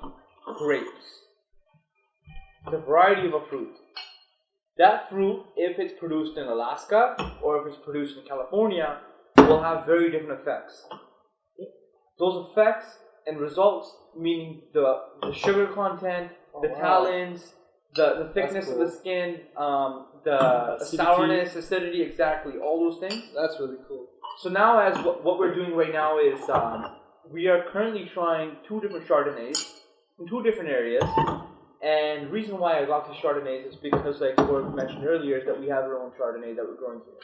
grapes. It's a variety of a fruit. That fruit, if it's produced in Alaska or if it's produced in California, will have very different effects. Those effects and results, meaning the sugar content, the tannins, the thickness of the skin, the sourness, acidity, exactly, all those things. That's really cool. So now, as what we're doing right now is we are currently trying 2 different Chardonnays in 2 different areas. And the reason why I got the Chardonnays is because, like Cork mentioned earlier, is that we have our own Chardonnay that we're growing here.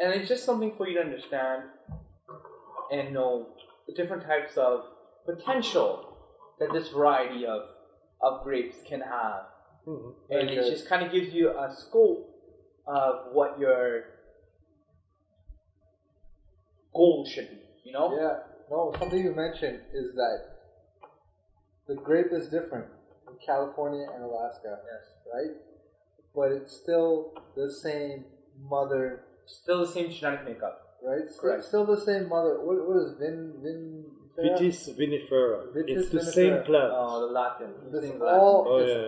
And it's just something for you to understand and know the different types of potential that this variety of grapes can have. And it just kind of gives you a scope of what your goal should be, you know? Yeah. No, something you mentioned is that the grape is different in California and Alaska. Yes. Right? But it's still the same mother. Still the same genetic makeup. Right? Correct. Still the same mother. What is Vitis vinifera. Vitis It's the vinifera. same plant. Oh, the Latin. It's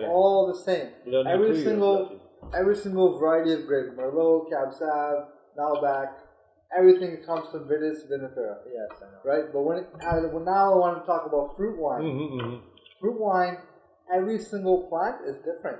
all the same. Learn Every Latin. single variety of grape, Merlot, Cab Sav, Malbec, everything comes from Vitis vinifera. Yes, I know. Right? But now I want to talk about fruit wine. Fruit wine every single plant is different.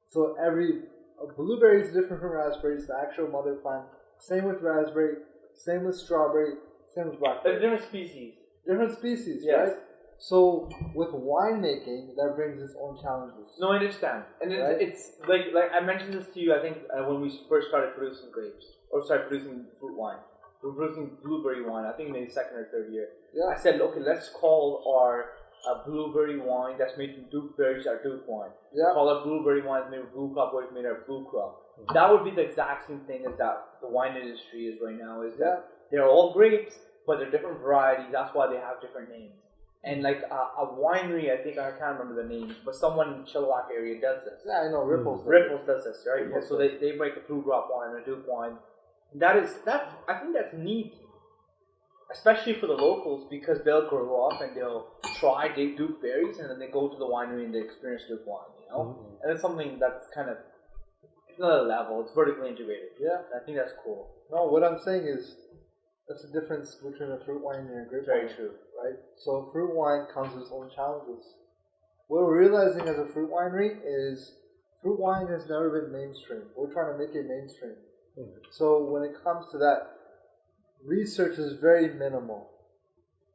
So a blueberry is different from raspberries, the actual mother plant. Same with raspberry, same with strawberry, same with blackberry. They're different species. Different species, Yes. right? So with winemaking, that brings its own challenges. No, I understand. And it's like I mentioned this to you, I think, when we first started producing grapes, or started producing fruit wine. We were producing blueberry wine, I think maybe second or third year. Yeah. I said, okay, let's call our blueberry wine that's made from Duke berries our Duke wine. Yeah. Call our blueberry wine made from blue crop made our blue crop. That would be the exact same thing as that the wine industry is right now, is that they're all grapes, but they're different varieties. That's why they have different names. And like a winery, I think, I can't remember the name, but someone in Chilliwack area does this. Yeah, I know, Ripples. Ripples does this, right? Ripples So they make a blue crop wine, a Duke wine. I think that's neat, especially for the locals, because they'll grow up and they'll try Duke berries, and then they go to the winery and they experience Duke wine, you know? Mm-hmm. And it's something that's kind of, it's another level, it's vertically integrated. Yeah. I think that's cool. No, what I'm saying is, that's the difference between a fruit wine and a grape wine. Very true. Right? So fruit wine comes with its own challenges. What we're realizing as a fruit winery is fruit wine has never been mainstream. We're trying to make it mainstream. So when it comes to that, research is very minimal.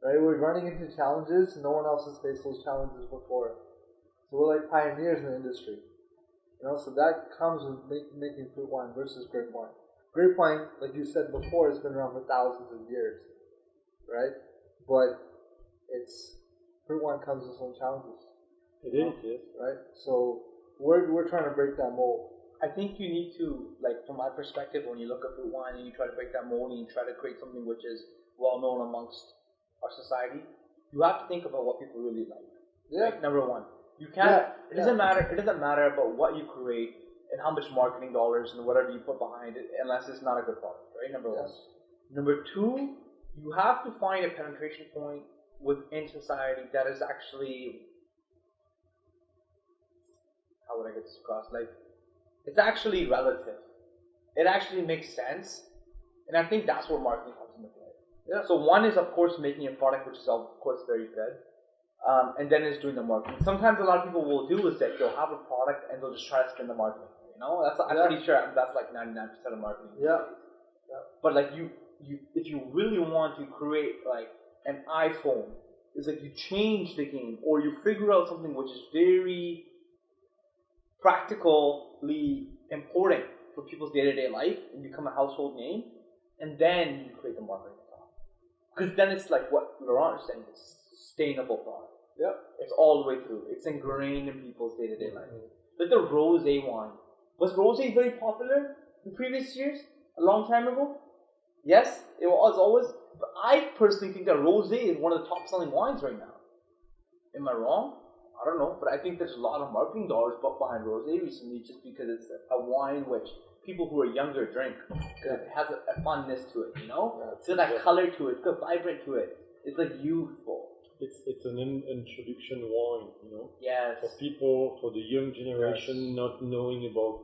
Right? We're running into challenges. No one else has faced those challenges before. So we're like pioneers in the industry. You know, so that comes with making fruit wine versus grape wine. Grape wine, like you said before, has been around for thousands of years, right? But fruit wine comes with its own challenges. It is, yes. Right? So we're trying to break that mold. I think you need to, like, from my perspective, when you look at fruit wine and you try to break that mold and you try to create something which is well known amongst our society, you have to think about what people really like. Yeah. Like, number one, you can't. It doesn't matter. It doesn't matter about what you create and how much marketing dollars and whatever you put behind it, unless it's not a good product, right? Number one. Number two, you have to find a penetration point within society that is actually, how would I get this across? Like, it's actually relative. It actually makes sense, and I think that's where marketing comes into play. Yeah. So one is, of course, making a product which is, of course, very good. And then it's doing the marketing. Sometimes a lot of people will do is that they'll have a product and they'll just try to spin the marketing. You know, I'm pretty sure that's like 99% of marketing. Yeah. But like you, if you really want to create like an iPhone, it's like you change the game, or you figure out something which is very practically important for people's day-to-day life and become a household name, and then you create the marketing on top. Because then it's like what Laurent is saying, it's a sustainable product. Yep. It's all the way through. It's ingrained in people's day-to-day life. Like the rosé wine. Was rosé very popular in previous years? A long time ago? Yes, it was always. But I personally think that rosé is one of the top-selling wines right now. Am I wrong? I don't know, but I think there's a lot of marketing dollars put behind rosé recently, just because it's a wine which people who are younger drink. Because it has a funness to it, you know? It's got that color to it. It's got vibrant to it. It's like youthful. It's an introduction wine, you know? Yes. For people, for the young generation not knowing about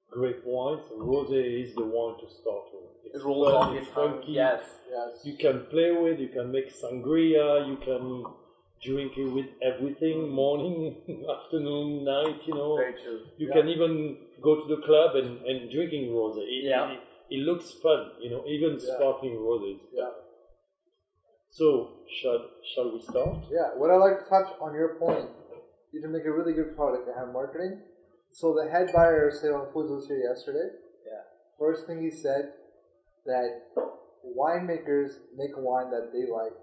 grape wines, rosé is the wine to start with. It rolls off your tongue. funky. Yes. You can play with, you can make sangria, you can drink it with everything, morning, afternoon, night, you know. Very true. You can even go to the club and drinking rosé. It looks fun, you know, even sparkling rosés. Yeah. So, shall we start? Yeah, what I'd like to touch on your point, you can make a really good product to have marketing. So the head buyer of Sale on Foods was here yesterday. Yeah. First thing he said, that winemakers make a wine that they like.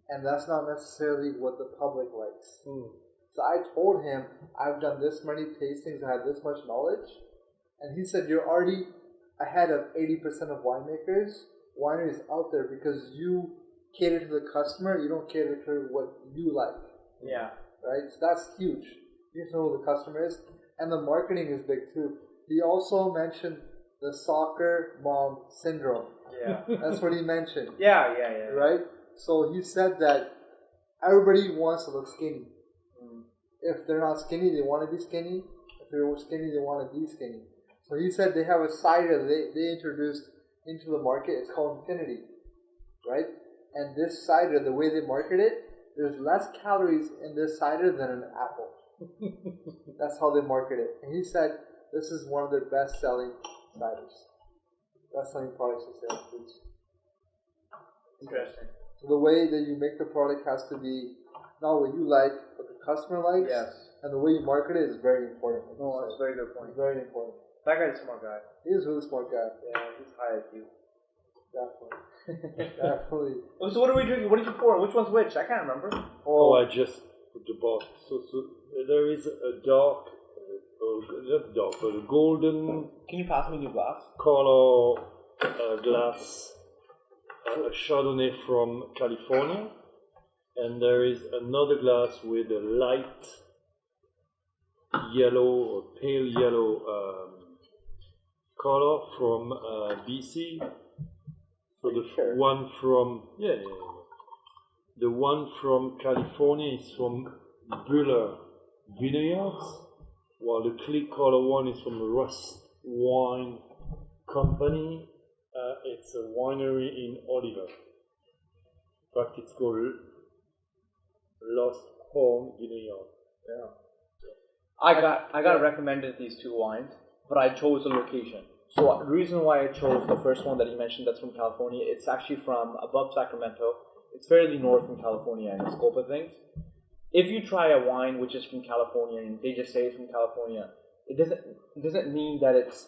And that's not necessarily what the public likes. So I told him, I've done this many tastings, I have this much knowledge. And he said, you're already ahead of 80% of wineries out there, because you cater to the customer, you don't cater to what you like. Yeah. Right? So that's huge. You know who the customer is. And the marketing is big too. He also mentioned the soccer mom syndrome. Yeah. That's what he mentioned. Yeah. Right? So he said that everybody wants to look skinny. If they're not skinny, they want to be skinny. If they're skinny, they want to be skinny. So he said they have a cider they introduced into the market. It's called Infinity. Right? And this cider, the way they market it, there's less calories in this cider than an apple. That's how they market it. And he said this is one of their best-selling ciders. Best-selling products for sales foods. Interesting. So the way that you make the product has to be not what you like, but the customer likes. Yes. And the way you market it is very important. No, that's a very good point. It's very important. That guy's a smart guy. He is a really smart guy. Yeah, he's high IQ. Definitely. Definitely. Oh, so what are we drinking? What did you pour? Which one's which? I can't remember. Oh, I just put the box. So there is a dark, not dark, but a golden Can you pass me a new glass? color glass, a Chardonnay from California, and there is another glass with a light yellow or pale yellow color from BC. So the one from the one from California is from Buller Vineyards, while the clear color one is from Rust Wine Company. It's a winery in Oliver. In fact, it's called Lost Home Vineyard. Yeah. I got recommended these two wines, but I chose a location. So the reason why I chose the first one that you mentioned that's from California, it's actually from above Sacramento. It's fairly north from California in the scope of things. If you try a wine which is from California and they just say it's from California, it doesn't mean that it's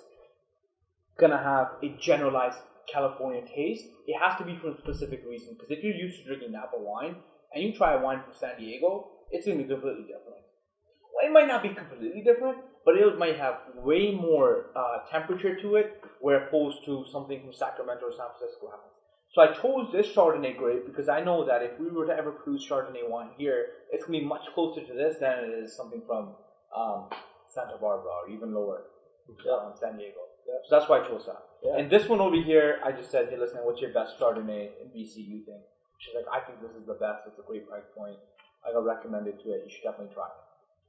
gonna have a generalized California taste. It has to be for a specific reason. Because if you're used to drinking Napa wine and you try a wine from San Diego, it's gonna be completely different. Well, it might not be completely different, but it might have way more temperature to it, where opposed to something from Sacramento or San Francisco happens. So I chose this Chardonnay grape because I know that if we were to ever produce Chardonnay wine here, it's going to be much closer to this than it is something from Santa Barbara or even lower, San Diego. Yeah. So that's why I chose that. Yeah. And this one over here, I just said, hey, listen, what's your best Chardonnay in BC you think? She's like, I think this is the best. It's a great price point. I got recommended to it. You should definitely try it.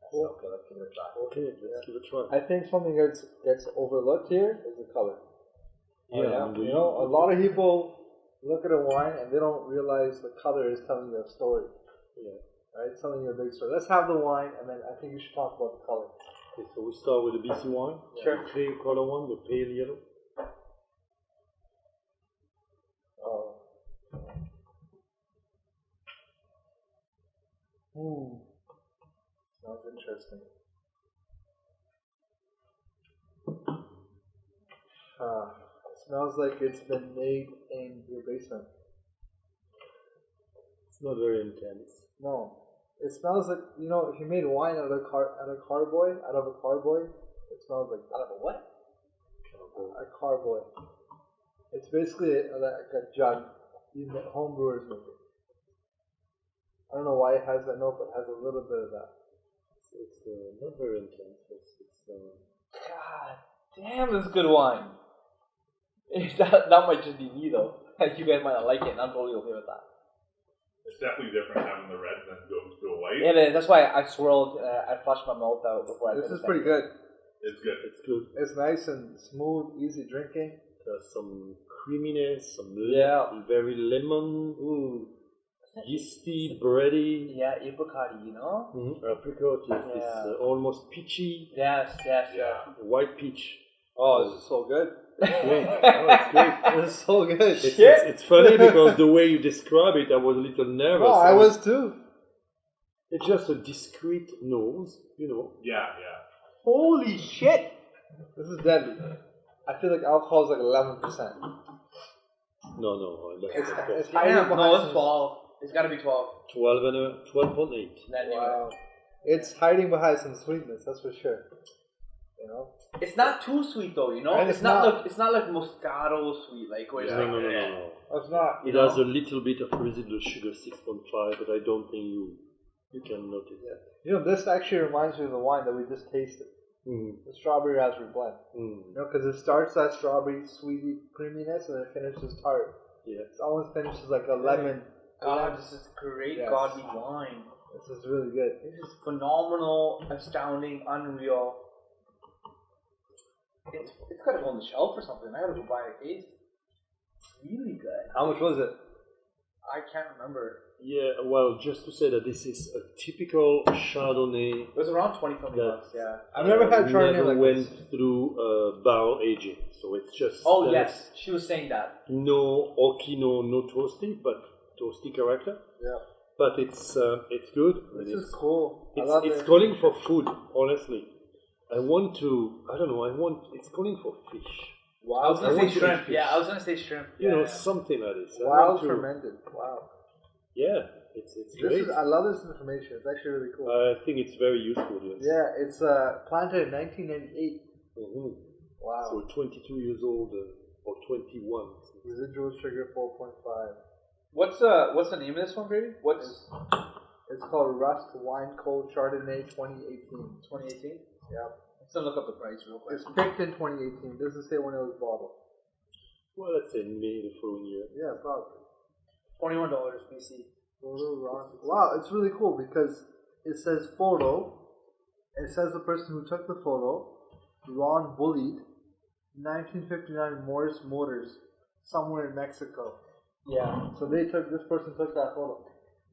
Cool. Okay, let's give it a try. Okay, let's give it a try. I think something that gets overlooked here is the color. Yeah. You know, a lot of people look at a wine and they don't realize the color is telling you a story. Yeah. Right? It's telling you a big story. Let's have the wine and then I think you should talk about the color. Okay, so we start with the BC wine. Sure. The clear color one, the pale yellow. Oh. Smells interesting. It smells like it's been made in your basement. It's not very intense. No. It smells like, you know, if you made wine out of a carboy, it smells like that. Out of a what? A carboy. It's basically like a jug. Home brewers make it. I don't know why it has that note, but it has a little bit of that. It's not very intense. God damn, this is good wine. That might just be me though. You guys might not like it, and I'm totally okay with that. It's definitely different having the red than go to a white. It is. That's why I swirled. I flushed my mouth out before I. This is pretty good. It's good. It's good. It's nice and smooth, easy drinking. There's some creaminess, some very lemon. Ooh. Yeasty, bready. Yeah, apricot, you know? Mm-hmm. Apricot, yes, this almost peachy. Yes. White peach. Oh, this is so good. It's great. It's great. This is so good. It's funny because the way you describe it, I was a little nervous. No, I was too. It's just a discreet nose, you know. Yeah. Holy shit! This is deadly. I feel like alcohol is like 11%. No. It's No, it's 12. It's got to be 12. 12.8. Wow. It's hiding behind some sweetness, that's for sure. You know? It's not too sweet though, you know? And it's not like Moscato sweet, like where it's like, No. It's not. It has a little bit of residual sugar, 6.5, but I don't think you can notice that. You know, this actually reminds me of the wine that we just tasted. The strawberry raspberry blend. You know, because it starts that strawberry sweety creaminess and then it finishes tart. Yeah. It almost finishes like a lemon. God, this is great godly wine. This is really good. This is phenomenal, astounding, unreal. It's got to go on the shelf or something. I got to go buy a case. It's really good. How much was it? I can't remember. Yeah, well, just to say that this is a typical Chardonnay. It was around 20 bucks. Yeah. I've never had Chardonnay Never like went this. through barrel aging, so it's just. Oh there's yes, she was saying that. No oaky, no toasty, but toasty character. Yeah. But it's good. This and is cool. I It's, love it's it. calling for food, honestly. It's calling for fish. I was Wild, gonna I say want to shrimp. eat fish. Yeah, I was gonna say shrimp. You know, Yeah. something like this. I wild want to- fermented. Wow. Yeah, it's This great. is. I love this information. It's actually really cool. I think it's very useful, yes. Yeah, it's planted in 1998. Mhm. Wow. So 22 years old or 21. Residual sugar 4.5. What's the name of this one, baby? It's called Rust Wine Cold Chardonnay 2018. 2018? Yeah. Let's look up the price real quick. It's picked in 2018. Doesn't say when it was bottled. Well, let's say May the following year. Yeah, probably. $21 BC. Photo Ron. Wow, it's really cool because it says photo. It says the person who took the photo, Ron Bullied, 1959 Morris Motors, somewhere in Mexico. Yeah. So this person took that photo.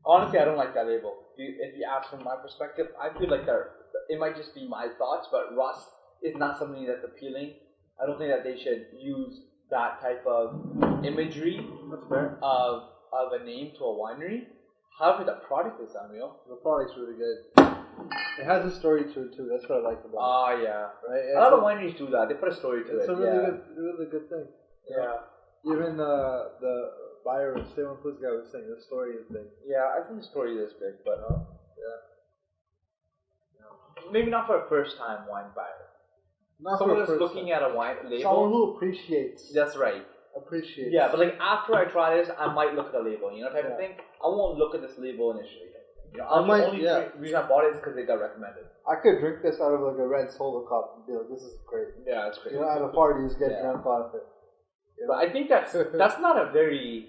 Honestly, I don't like that label. If you ask from my perspective, I feel like it might just be my thoughts, but rust is not something that's appealing. I don't think that they should use that type of imagery That's fair. of a name to a winery. However, the product is unreal. The product's really good. It has a story to it too. That's what I like about Ah, yeah. it. Right? A lot of wineries do that. They put a story to it. It's a really good thing. Yeah. Even the buyer of Stay One Foods guy was saying the story is big. Yeah, I think the story is big, but Yeah. maybe not for a first-time wine buyer. Not Someone for a that's person. looking at a wine label. Someone who appreciates. That's right. Appreciates. Yeah, but like after I try this, I might look at the label, you know, type of thing. I won't look at this label initially. You know, the only reason I bought it is because they got recommended. I could drink this out of like a red solo cup and be like, this is great. Yeah, that's great. You know, at a party, you just get drunk off it. But I think that's not a very.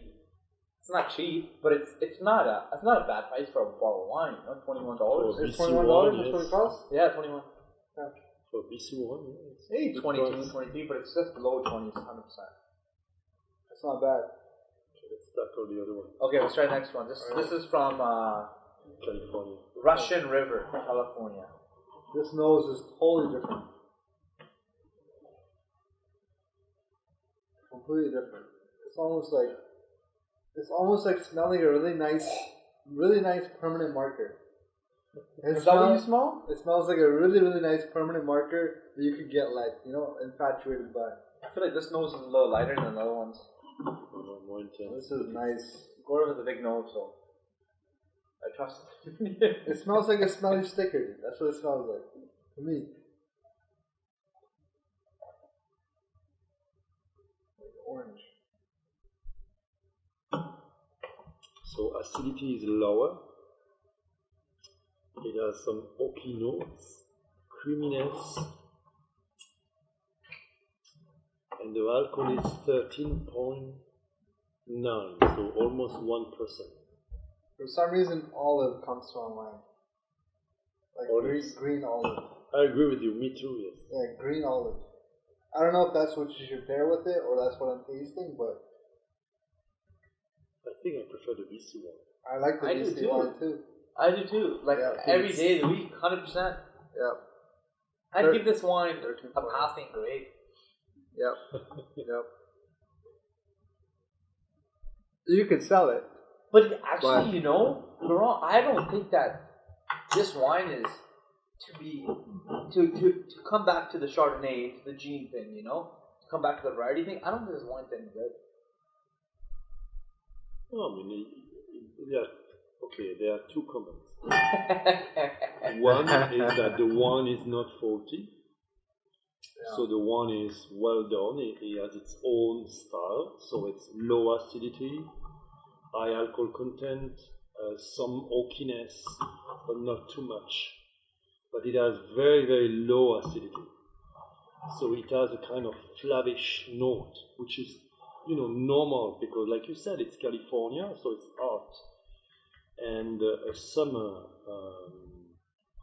It's not cheap, but it's not a bad price for a bottle of wine. You know, $21. It's $21. That's what it costs. Yeah, 21. For BC1, yes. Maybe 22, 23, but it's just below 20, 100%. It's not bad. Okay, let's tackle the other one. Okay, let's try the next one. This is from California. Russian River, California. This nose is totally different. Completely different. It's almost like smelling a really nice permanent marker. Is that what you smell? It smells like a really, really nice permanent marker that you could get infatuated by. I feel like this nose is a little lighter than the other ones. More intense. This is nice. Gordon has a big nose, so I trust it. It smells like a smelly sticker. That's what it smells like to me. Like orange. So acidity is lower. It has some oaky notes, creaminess, and the alcohol is 13.9, so almost 1%. For some reason, olive comes to my mind. Like Olives. green olive. I agree with you, me too, yes. Yeah, green olive. I don't know if that's what you should pair with it or that's what I'm tasting, but I think I prefer the BC one. I like the I do BC too. one too. I do too. Like Yeah, every day of the week, 100%. Yep. I'd give this wine a passing grade. Yep. Yep. You could sell it. But actually, you know, Laurent, I don't think that this wine is to come back to the Chardonnay, to the gene thing, you know, to come back to the variety thing. I don't think this wine's any good. No, I mean, there are two comments. One is that the wine is not faulty. Yeah. So the wine is well done. It has its own style. So it's low acidity, high alcohol content, some oakiness, but not too much. But it has very, very low acidity. So it has a kind of flavish note, which is, normal because, like you said, it's California, so it's hot. And a summer,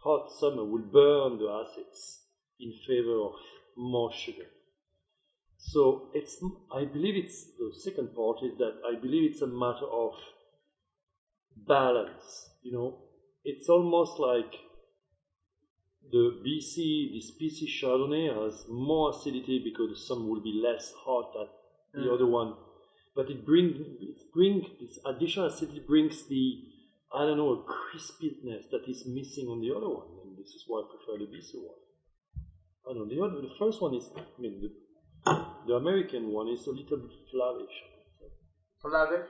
hot summer will burn the acids in favor of more sugar. So I believe the second part is that I believe it's a matter of balance. It's almost like this BC Chardonnay has more acidity because some will be less hot than the other one, but this additional acidity brings a crispiness that is missing on the other one, and this is why I prefer the BC one. I don't know, the first one is, the American one is a little bit flattish. Flattish?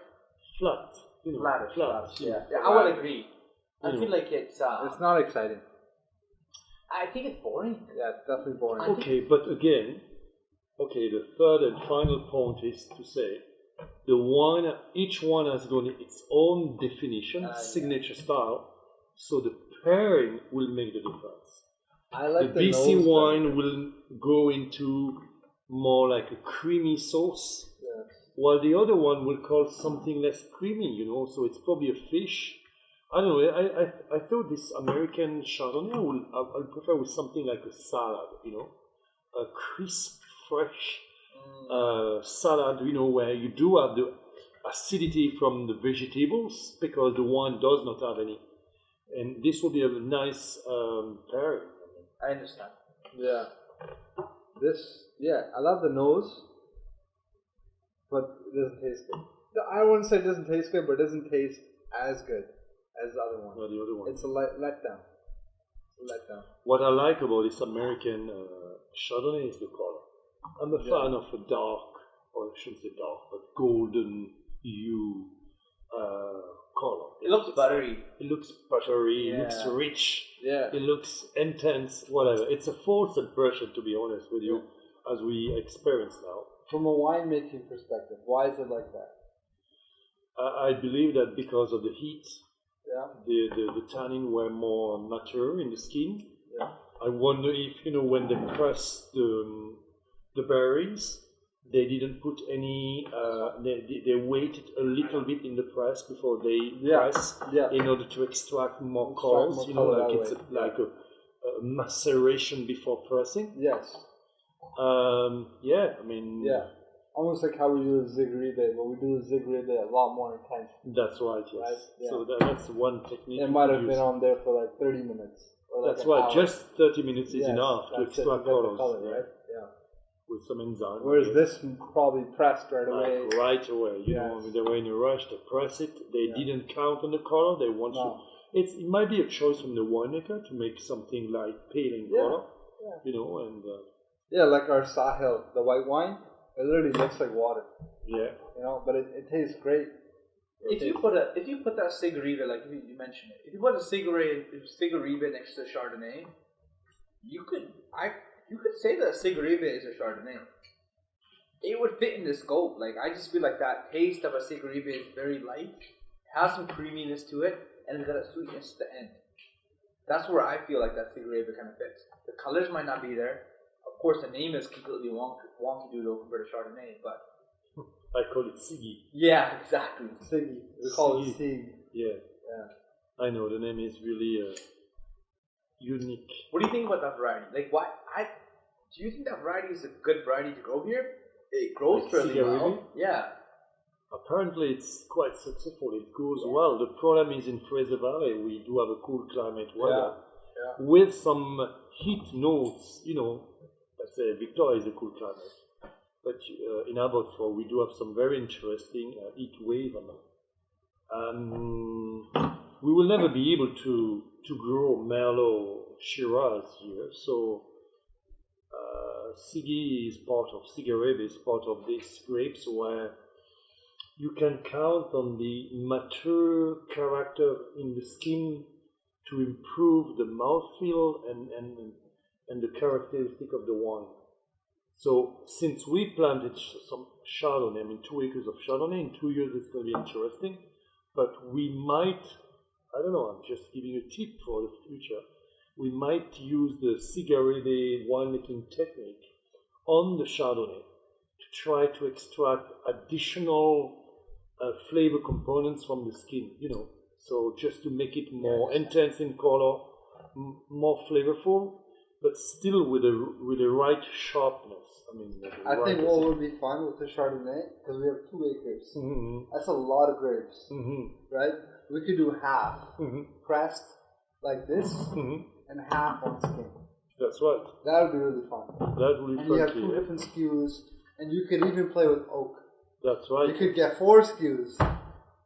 Flat. Flattish. Yeah, I would agree. I feel like it's not exciting. I think it's boring. Yeah, it's definitely boring. Okay, but again, the third and final point is to say each one has got its own definition, signature style, so the pairing will make the difference. I like the BC wine will go into more like a creamy sauce, while the other one will call something less creamy, so it's probably a fish. I don't know, I thought this American Chardonnay I'll prefer with something like a salad, a crisp, fresh salad, where you do have the acidity from the vegetables because the wine does not have any. And this will be a nice pairing. I understand. Yeah. I love the nose, but it doesn't taste good. I wouldn't say it doesn't taste good, but it doesn't taste as good as the other one. Or the other one. It's a letdown. What I like about this American Chardonnay is the color. I'm a fan of a dark, or I shouldn't say dark, but golden hue color. It looks buttery. It looks buttery, it looks rich, it looks intense, whatever. It's a false impression, to be honest with you, as we experience now. From a winemaking perspective, why is it like that? I believe that because of the heat, the tannin were more mature in the skin. Yeah. I wonder if, when they press the berries, they didn't put any, they waited a little bit in the press before they press in order to extract more colors, it's like a maceration before pressing. Yes. Almost like how we do the Zigaribe, but we do the Zigaribe a lot more intense. That's right, yes. Right? Yeah. So that's one technique. It might have been on there for like 30 minutes. Or that's right, just 30 minutes is enough to extract colors. Color, right? Yeah. With some enzyme. Whereas this probably pressed right away. Right away. They were in a rush to press it. They didn't count on the color. They want to. It might be a choice from the winemaker to make something like pale in color. Yeah. Like our Sahel, the white wine. It literally looks like water. Yeah. But it tastes great. If you put that Sigaribe, like you mentioned it, if you put a Sigaribe next to Chardonnay, you could say that Sigaribe is a Chardonnay. It would fit in the scope. Like, I just feel like that taste of a Sigaribe is very light, has some creaminess to it, and it's got a sweetness to the end. That's where I feel like that Sigaribe kind of fits. The colors might not be there. Of course, the name is completely wonky doodle compared to Chardonnay, but I call it Siggy. Yeah, exactly. Siggy. We call it Sig. Yeah. I know, the name is really unique. What do you think about that variety? Like, do you think that variety is a good variety to grow here? It grows fairly well. Yeah. Apparently, it's quite successful. It grows well. The problem is in Fraser Valley, we do have a cool climate weather with some heat notes. Let's say Victoria is a cool climate. But in Abbotsford, we do have some very interesting heat wave. We will never be able to grow Merlot Shiraz here. So Sigaribe is part of these grapes where you can count on the mature character in the skin to improve the mouthfeel and the characteristic of the wine. So since we planted some Chardonnay, 2 acres of Chardonnay, in 2 years it's going to be interesting, but we might, I don't know, I'm just giving you a tip for the future, we might use the Sigaribe winemaking technique on the Chardonnay to try to extract additional flavor components from the skin, so just to make it more intense in color, more flavorful, but still with the right sharpness. I think what would be fun with the Chardonnay, because we have 2 acres. Mm-hmm. That's a lot of grapes, right? we could do half pressed like this Mm-hmm. and half on skin. That's right. That would be really fun. That will be And fun you have too. two different SKUs, and you could even play with oak. That's right. You could get 4 SKUs.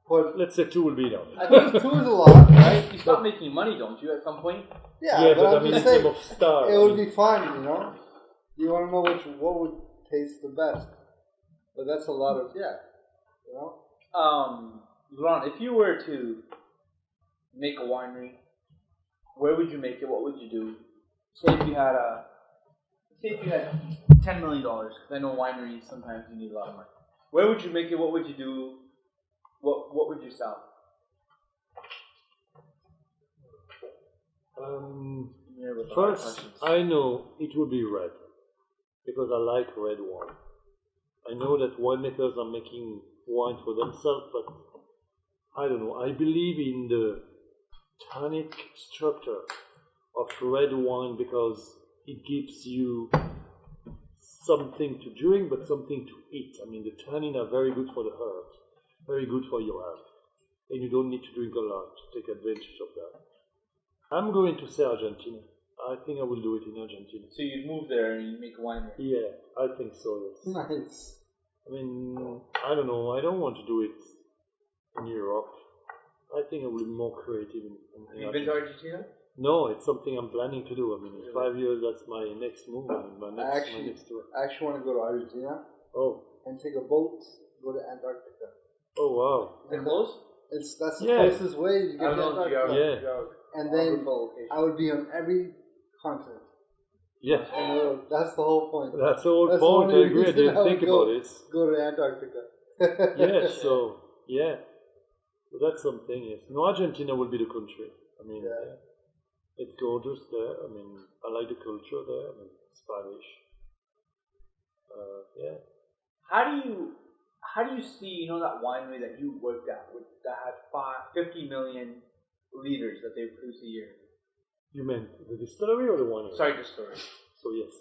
But Let's say 2 will be enough. I think 2 is a lot, right? You stop making money, don't you, at some point? Yeah, but I I'm mean, just in saying, terms of star, it would be fun, you know? You want to know what would taste the best. But that's a lot of, you know? Laurent, if you were to make a winery, where would you make it? What would you do? Say if you had $10 million, because I know wineries sometimes you need a lot of money. Where would you make it? What would you do? What would you sell? First, I know it will be red because I like red wine. I know that winemakers are making wine for themselves, but I don't know. I believe in the tannic structure of red wine because it gives you something to drink, but something to eat. I mean, the tannin are very good for the heart, very good for your health, and you don't need to drink a lot to take advantage of that. I'm going to say Argentina. I think I will do it in Argentina. So you'd move there and you'd make a winery? Yeah, I think so, yes. Nice. I mean, I don't know. I don't want to do it in Europe. I think I will be more creative in Have you been to Argentina? No, it's something I'm planning to do. I mean, in 5 years, that's my next move. I mean, my next tour. I actually want to go to Argentina. Oh. And take a boat, go to Antarctica. Oh, wow. Is it close? That's the closest way you get to Antarctica. Yeah. And then I would be on every continent. Yeah. And that's the whole point. That's the whole point. I agree. I didn't think about it. Go to Antarctica. Yeah, so, yeah. But that's something, yes. No, Argentina will be the country. I mean, it's gorgeous there. I mean, I like the culture there. I mean, Spanish. Yeah. How do you see, that winery that you worked at that had 50 million liters that they produce a year? You meant the distillery or the winery? Sorry, distillery. So yes.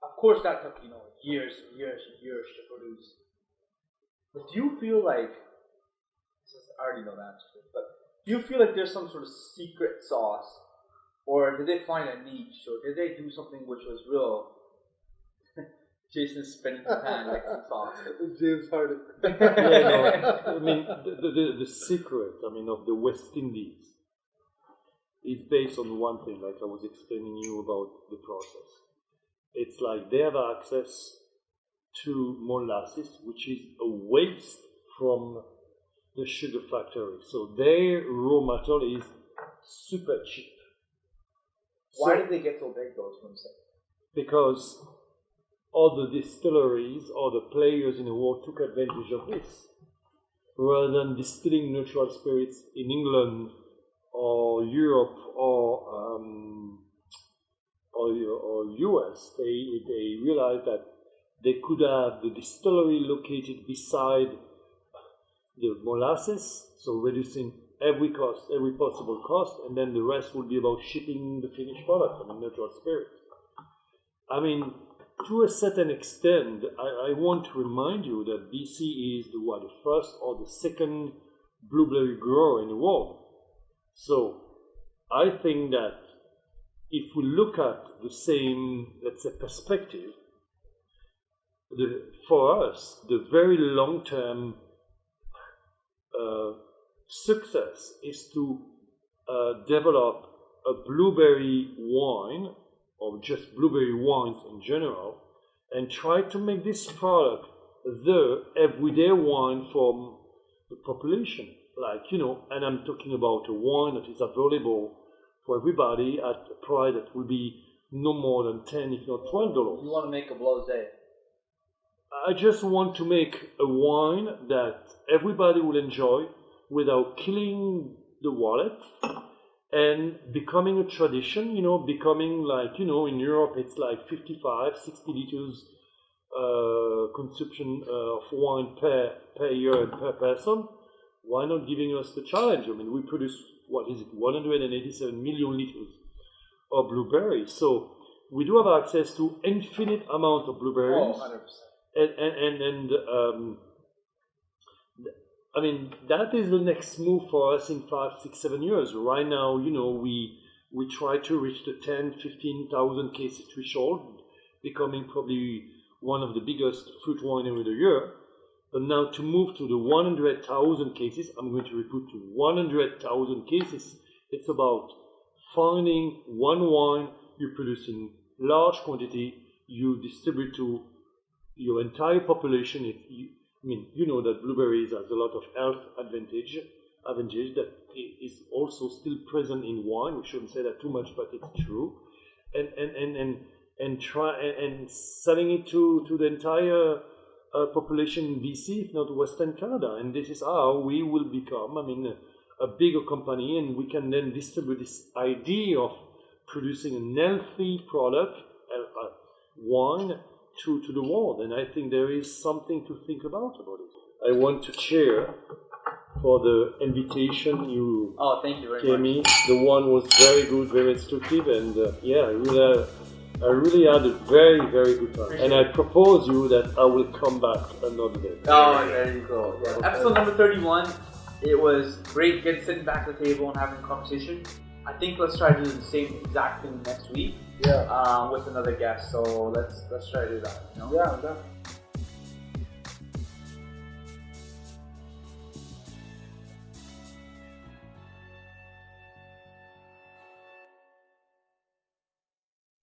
Of course, that took years and years and years to produce. But do you feel like, I already know the answer to this, but do you feel like there's some sort of secret sauce, or did they find a niche, or did they do something which was real? Jason's spinning his hand like some sauce. James Harden. I mean, the secret, of the West Indies is based on one thing, like I was explaining you about the process. It's like they have access to molasses, which is a waste from the sugar factory. So their raw material is super cheap. Why did they get so big, those ones? Because all the distilleries or the players in the world took advantage of this. Rather than distilling neutral spirits in England or Europe or US, they realized that they could have the distillery located beside the molasses, so reducing every possible cost, and then the rest would be about shipping the finished product, neutral spirits. To a certain extent, I want to remind you that BC is the first or the second blueberry grower in the world. So I think that if we look at the same, let's say, perspective, for us, the very long-term success is to develop a blueberry wine, or just blueberry wines in general, and try to make this product the everyday wine for the population. And I'm talking about a wine that is available for everybody at a price that will be no more than $10, if not $12. You want to make a blasé? I just want to make a wine that everybody will enjoy without killing the wallet, and becoming a tradition, becoming in Europe it's like 55, 60 liters consumption of wine per year and per person. Why not giving us the challenge? We produce, 187 million liters of blueberries. So we do have access to infinite amount of blueberries. Oh, 100%. And I mean, that is the next move for us in 5, 6, 7 years. Right now, we try to reach the 10, 15,000 cases threshold, becoming probably one of the biggest fruit winery of the year. But now to move to the 100,000 cases, I'm going to repeat to 100,000 cases. It's about finding one wine you produce in large quantity, you distribute to your entire population. You know that blueberries has a lot of health advantage that is also still present in wine. We shouldn't say that too much, but it's true. And selling it to the entire population in BC, if not Western Canada. And this is how we will become, a bigger company, and we can then distribute this idea of producing a healthy product, wine, to the world. And I think there is something to think about it. I want to cheer for the invitation you thank you very gave much. me. The one was very good, very instructive, and I really had a very, very good time. And I propose you that I will come back another day. Oh, there you go. Yeah. Episode number 31. It was great sitting back at the table and having a conversation. I think let's try to do the same exact thing next week. Yeah. With another guest. So let's try to do that. Yeah.